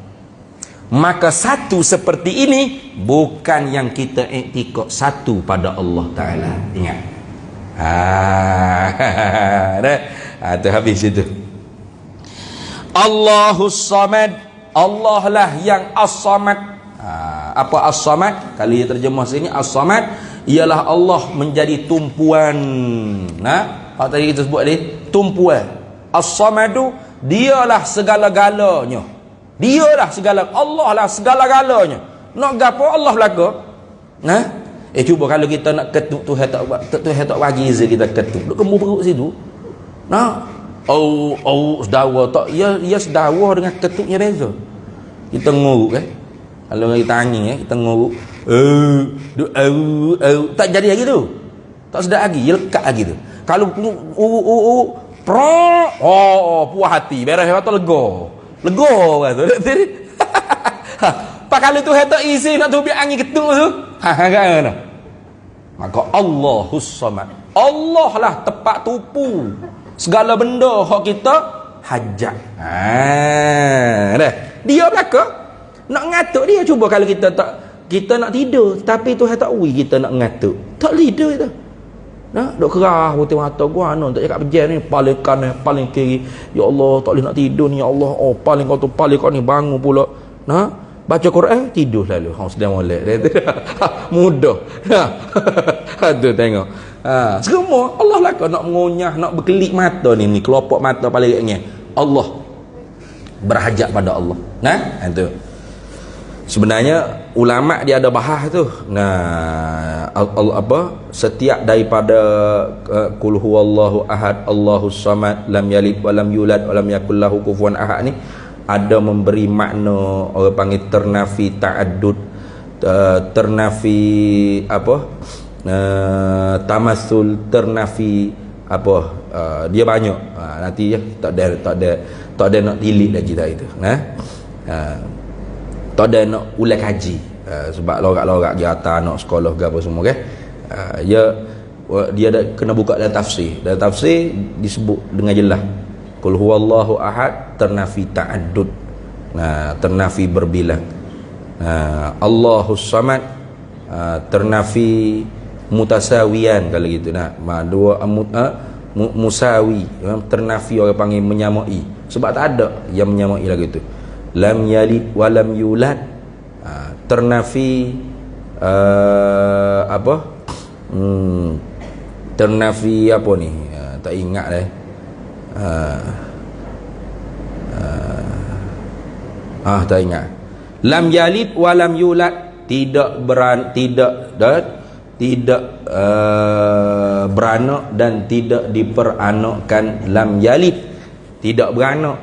Maka satu seperti ini bukan yang kita iktikad satu pada Allah Ta'ala. Ingat. Tu habis itu. Allahus Samad. Allah lah yang As-Samad. Apa As-Samad? Kalau dia terjemah sini, As-Samad ialah Allah menjadi tumpuan. Apa tadi kita sebut ni? Tumpuan. As-Samadu, dialah segala-galanya. Dialah segala, Allah lah segala-galanya. Nak gapo Allah belaka? Cuba kalau kita nak ketuk Tuhan tak bagi izin kita ketuk. Duk kembur perut situ. Sedawa tak, ia sedawa dengan ketuknya beza. Kita nguruk kalau kita angin kita nguruk tak jadi lagi tu, tak sedap lagi, ia lekat lagi tu. Kalau puas hati, beres tu lega kata. Pak kalau tu tak isi nak tu biar angin ketuk tu. Kan. Maka Allahus Samad. Allah lah tepat tupu segala benda hak kita hajat. Dia belaka nak ngatuk dia. Cuba kalau kita nak tidur tapi Tuhan tak ui kita nak ngatuk, tak tidur kita. Duk kerah putih mata gua tak cakap berjaya ni paling kanan paling kiri. Ya Allah tak boleh nak tidur ni ya Allah. Paling kau ni bangun pula. Baca Quran tidur lalu. Sedang molek. Mudah. Tu tengok. Semua Allah lah kau nak mengunyah, nak berkelip mata ni kelopak mata paling ingat. Allah berhajat pada Allah. Itu. Sebenarnya ulama dia ada bahas tu. Setiap daripada qul huwallahu ahad, Allahus samad, lam yalid wa lam yulad wa lam yakul lahu kufuwan ahad ni ada memberi makna orang panggil ternafi ta'addud, ternafi tamassul, ternafi dia banyak. Nanti ya tak ada nak tilik lagi dah itu. Tak ada nak ulang kaji. Sebab lorak-lorak dia atas anak sekolah ke apa semua kan. Dia ada kena buka dalam tafsir. Dalam tafsir disebut dengan jelas qul huwallahu ahad ternafi ta'addud. Ternafi berbilang. Allahus samad ternafi mutasawian kalau gitu nah. Dua musawi, ternafi orang panggil menyamai. Sebab tak ada yang menyamai lagi tu. Lam yalid wa lam yulad. Ternafi apa? Ternafi apa ni? Tak ingat dah. Tak ingat. Lam yalid wa lam yulad, tidak beranak dan tidak diperanakkan. Lam yalid, tidak beranak,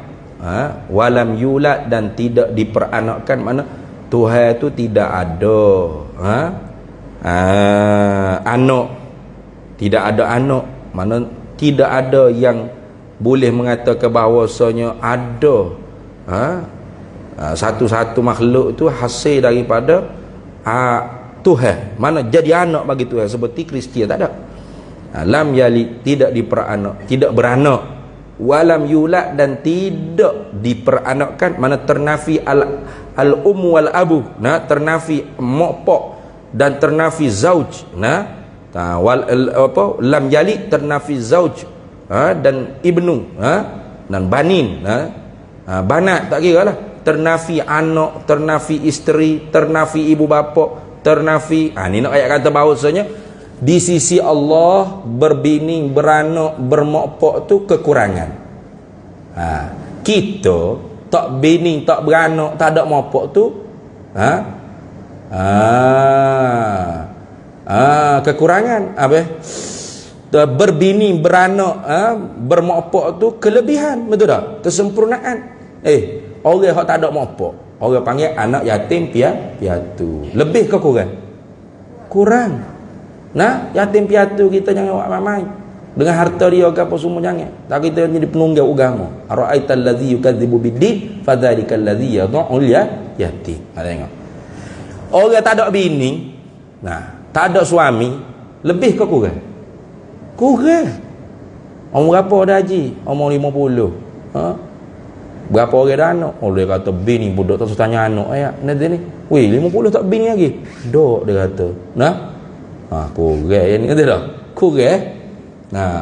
walam yulad, dan tidak diperanakkan. Mana Tuhan itu tidak ada anak, tidak ada anak. Mana tidak ada yang boleh mengatakan bahawasanya ada satu-satu makhluk itu hasil daripada Tuhan. Mana jadi anak bagi Tuhan seperti Kristian, tak ada. Lam yalid, tidak diperanak, tidak beranak. Walam yulad, dan tidak diperanakkan. Mana ternafi al-um wal abu, ternafi mokpok dan ternafi zauj. Lam yalid, ternafi zauj dan ibnu, dan banin, banat tak kira lah. Ternafi anak, ternafi isteri, ternafi ibu bapa, ternafi. Ni nak ayat kata bahawasanya di sisi Allah berbini, beranak, bermokpok tu kekurangan. Kita tak bini, tak beranak, tak ada mokpok tu kekurangan. Apa? Berbini, beranak, bermokpok tu kelebihan, betul tak? Kesempurnaan. Orang yang tak ada mokpok, orang panggil anak yatim piatu. Lebih ke kurang? Kurang. Yatim piatu kita jangan buat mamai. Dengan harta dia ke apa semua jangan. Tak, kita jadi penunggang agama. Ara'aital ladzi yukadzibu bid-din fadzalikal ladzi yadh'ul yatim. Tengok. Orang tak ada bini, tak ada suami, lebih ke kurang? Kurang. Umur berapa dah haji? Umur 50. Berapa orang dah anak? Dia kata bini budak tak tanya anak nanti ni. 50 tak bini lagi. Dok dia kata. Kurang ni kata dah. Kurang.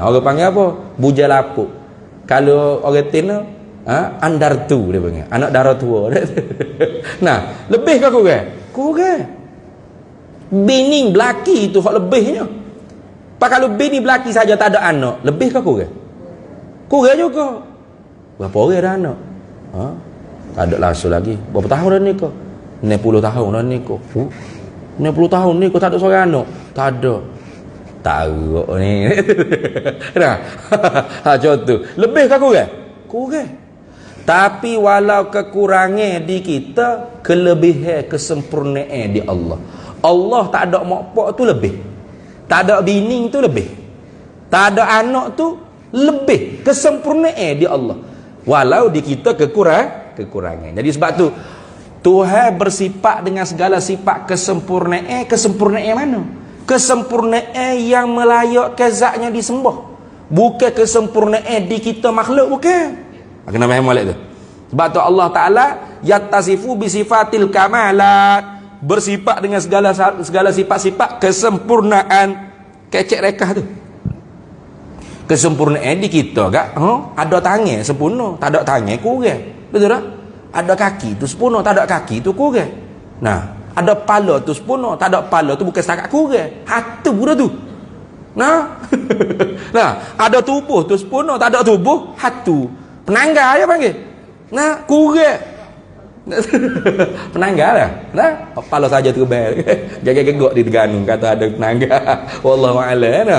Orang panggil apa? Bujal lapuk. Kalau orang Tina, andar tu dia panggil. Anak darah tua. Lebih ke kurang? Kurang. Bini belaki tu hak lebihnya. Kalau bini belaki saja tak ada anak, lebih ke kurang? Kurang juga. Berapa orang dah anak? Tak ada langsung lagi. Berapa tahun dah nikah? 60 tahun dah nikah. 60 tahun nikah tak ada seorang anak? Tak ada. Taruk ni. Contoh. Lebih ke kurang? Kurang. Tapi walau kekurangan di kita, kelebihan, kesempurnaan di Allah. Allah tak ada mokpok tu lebih. Tak ada bini tu lebih. Tak ada anak tu lebih. Kesempurnaan di Allah. Walau di kita kekurangan. Jadi sebab tu Tuhan bersifat dengan segala sifat kesempurnaan. Kesempurnaan mana? Kesempurnaan yang melayakkan zatnya disembah. Bukan kesempurnaan di kita makhluk, bukan. Kena faham balik tu. Sebab tu Allah Ta'ala yattasifu bisifatil kamalat, bersifat dengan segala sifat-sifat kesempurnaan. Kecek rekah tu. Kesempurnaan di kita kak, ada tangan sempurna, tak ada tangan kurang. Betul tak? Ada kaki tu sempurna, tak ada kaki tu kurang. Ada kepala tu sempurna, tak ada kepala tu bukan setakat kurang. Hatu dah tu. Ada tubuh tu sempurna, tak ada tubuh, hatu. Penanggal ya panggil. Kurang. Penanggal lah. Kepala saja terbang. Gagak-gagak di Terengganu kata ada penanggal. Wallahu a'lam.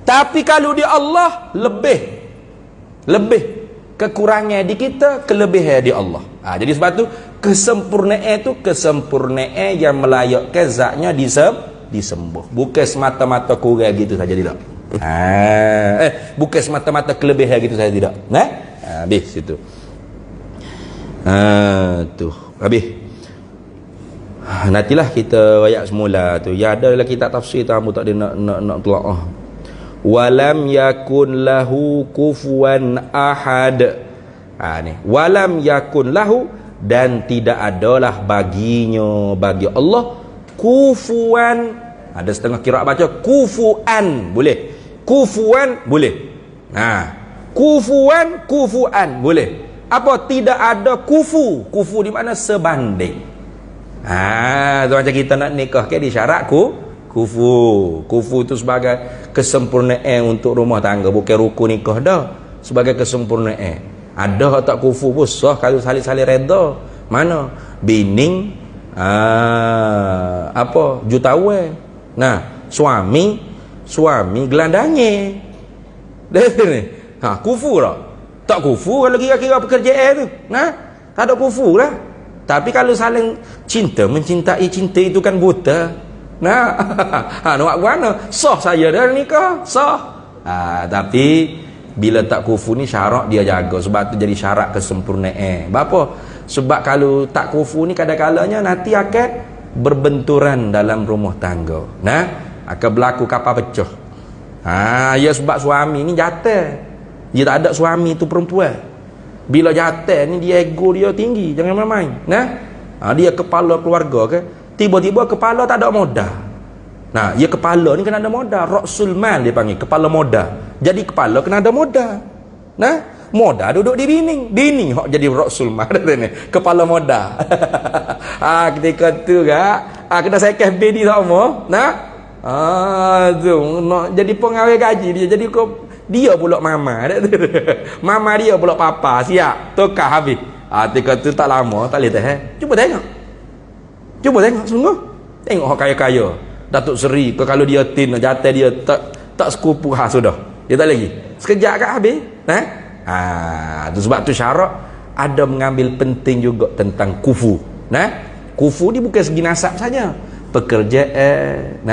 Tapi kalau di Allah lebih kekurangan di kita, kelebihan di Allah. Jadi sebab tu kesempurnaan itu kesempurnaan yang melayakkan zatnya disembah. Bukan semata-mata kurang gitu saja, tidak. Bukan semata-mata kelebihan gitu saja, tidak. Habis situ. Habis. Nantilah kita ayat semula tu. Ya ada dalam kitab tafsir tamu tak ada nak telaah. Walam yakun lahu kufuwan ahad. Ni walam yakun lahu, dan tidak adalah baginya, bagi Allah, kufuan. Ada setengah qiraat baca kufuan, boleh. Kufuan boleh. Nah, kufuan boleh. Apa? Tidak ada kufu. Kufu di mana? Sebanding. Tu macam kita nak nikah ke di syarat kufu. Kufu tu sebagai kesempurnaan untuk rumah tangga, bukan rukun nikah dah. Sebagai kesempurnaan. Ada tak kufu pun sah kalau saling-saling reda. Mana? Bining jutawan. Nah, suami gelandangnya. Kufu tak? Tak kufu kalau kira-kira pekerjaan tu. Nah, tak ada kufu lah. Tapi kalau saling mencintai cinta itu kan buta. Nah, nak buat mana? Sah saya dah nikah, sah. Tapi bila tak kufu ni syarat dia jaga, sebab tu jadi syarat kesempurnaan. Berapa? Sebab kalau tak kufu ni kadang-kadangnya nanti akan berbenturan dalam rumah tangga. Nah, akan berlaku kapal pecah. Ya sebab suami ni jatuh. Dia tak ada suami tu perempuan. Bila jatuh ni dia ego dia tinggi, jangan main-main. Nah, dia kepala keluarga ke, tiba-tiba kepala tak ada modal. Nah, dia kepala ni kena ada modal. Rasul mal dia panggil, kepala modal. Jadi kepala kena ada modal. Nah, modal duduk di bining hok jadi rasul mal ni, kepala modal. Ketika tu kena sekeh bedi sama. Nah, tu nak jadi pengawal gaji dia, jadi dia pula mama. Mama dia pula papa. Siap tukar habis. Ketika tu tak lama tak boleh tahan. Cuba tengok sungguh. Tengok orang kaya-kaya Datuk Seri ke, kalau dia tin jatah dia tak sekupu sudah. Dia tak lagi. Sekejap kat habis. Tu sebab tu syarat ada mengambil penting juga tentang kufu. Nah, kufu ni bukan segi nasab saja. Pekerjaan,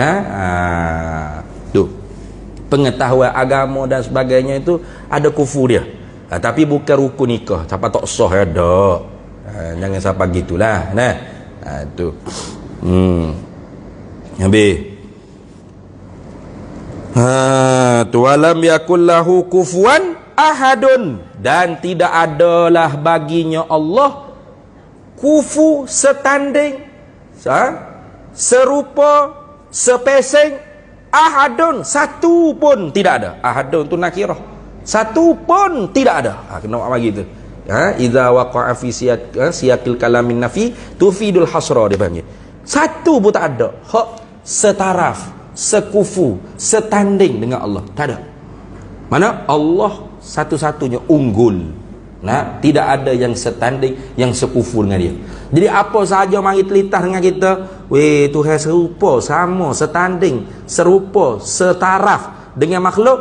tu pengetahuan agama dan sebagainya itu ada kufu dia. Tapi bukan rukun nikah. Siapa tak sah ada. Jangan siapa gitulah. Tu. Habis. Tu walam yakul lahu kufuwan ahadun, dan tidak adalah baginya Allah kufu, setanding, serupa, sepesing, ahadun, satu pun tidak ada. Ahadun tu nakirah, satu pun tidak ada. Kena buat bagi tu. Idza waqa'a fi siyaqil kalamin nafi tufidul hasra, dia panggil. Satu pun tak ada. Hak setaraf, sekufu, setanding dengan Allah. Tak ada. Mana Allah satu-satunya unggul. Tidak ada yang setanding, yang sekufu dengan dia. Jadi apa sahaja mari telitah dengan kita, Tuhan serupa, sama, setanding, serupa, setaraf dengan makhluk.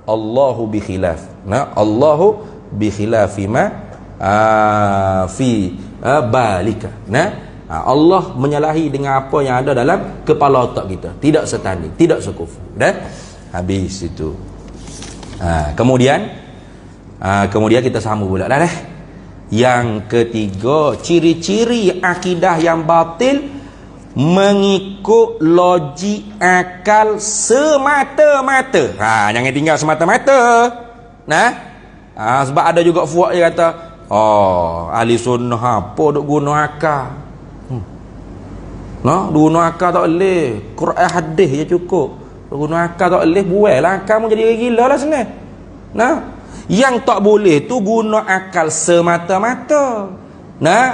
Allahu bi khilaf. Allahu bi khilafi ma fi balika. Allah menyalahi dengan apa yang ada dalam kepala otak kita. Tidak setanding, tidak sekufu. Habis itu. Kemudian kita sambung pula dah. Yang ketiga, ciri-ciri akidah yang batil, mengikut logik akal semata-mata. Jangan tinggal semata-mata. Sebab ada juga fuak dia kata, ahli sunnah apa duk guna akal. Guna akal tak boleh. Quran hadis je cukup. Guna akal tak boleh, buailah akal mu jadi gila lah senang. Yang tak boleh tu guna akal semata-mata.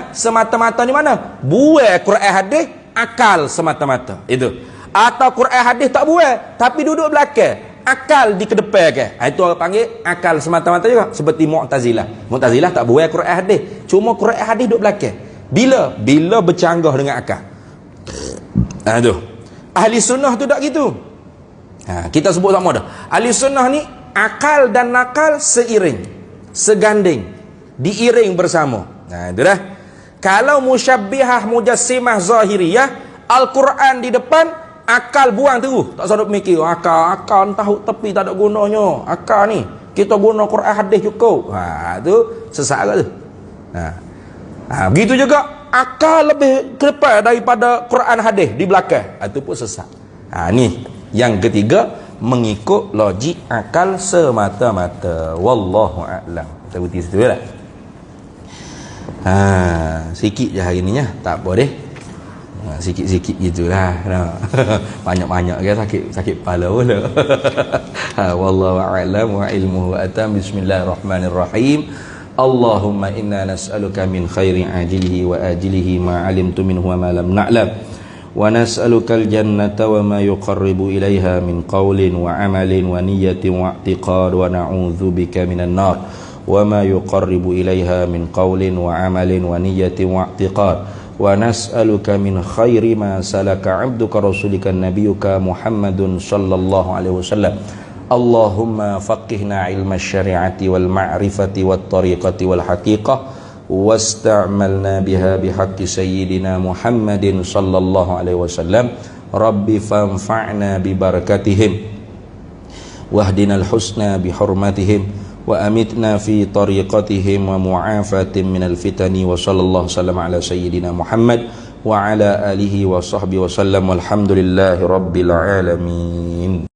Semata-mata ni mana? Buai Quran hadis, akal semata-mata. Itu. Atau Quran hadis tak buai, tapi duduk belakang, akal di kedepan. Itu orang panggil akal semata-mata juga. Seperti Mu'tazilah. Mu'tazilah tak buai Quran hadis, cuma Quran hadis duduk belakang. Bila bercanggah dengan akal. Tu. Ahli sunnah tu tak gitu. Kita sebut sama dah. Ahli sunnah ni akal dan nakal seiring, seganding, diiring bersama. Itu dah. Kalau musyabbihah, mujassimah, zahiriyah, Al-Quran di depan, akal buang terus. Tak sadar mikir, akal tahu tepi tak ada gunanya. Akal ni kita guna Quran hadis cukup. Tu sesat ke tu. Begitu juga akal lebih ke depan daripada Quran hadis di belakang. Itu pun sesat. Ni yang ketiga, mengikut logik akal semata-mata. Wallahu a'lam. Kita berhenti situ lah. Sikit je hari ni ya. Tak apa deh. sikit-sikit gitulah. Banyak-banyak ke sakit kepala pula. Wallahu a'lam wa ilmuhu atam. Bismillahirrahmanirrahim. Allahumma inna nas'aluka min khairi ajilihi wa ajilihi ma 'alimtu minhu wa ma lam na'lam. Wa nas'aluka al-jannata wa ma yuqarribu ilaiha min qawlin wa 'amalin wa niyyatin wa i'tiqad wa na'udzubika minan nar. Wa ma yuqarribu ilaiha min qawlin wa 'amalin wa niyyatin wa i'tiqad. Wa nas'aluka min khairi ma salaka 'abduka rasulika nabiyyuka Muhammadun sallallahu alaihi wasallam. Allahumma faqihna ilma syari'ati wal ma'rifati wat tariqati wal haqiqah wasta'malna biha bihaqqi sayyidina Muhammadin sallallahu alaihi wasallam. Rabbi fanfa'na bi barakatihim wahdinal husna bi hurmatihim wa amitna fi tariqatihim wa mu'afatin minal fitani wa sallallahu sallam ala sayyidina Muhammad wa ala alihi wa sahbihi wa sallam walhamdulillahi rabbil alamin.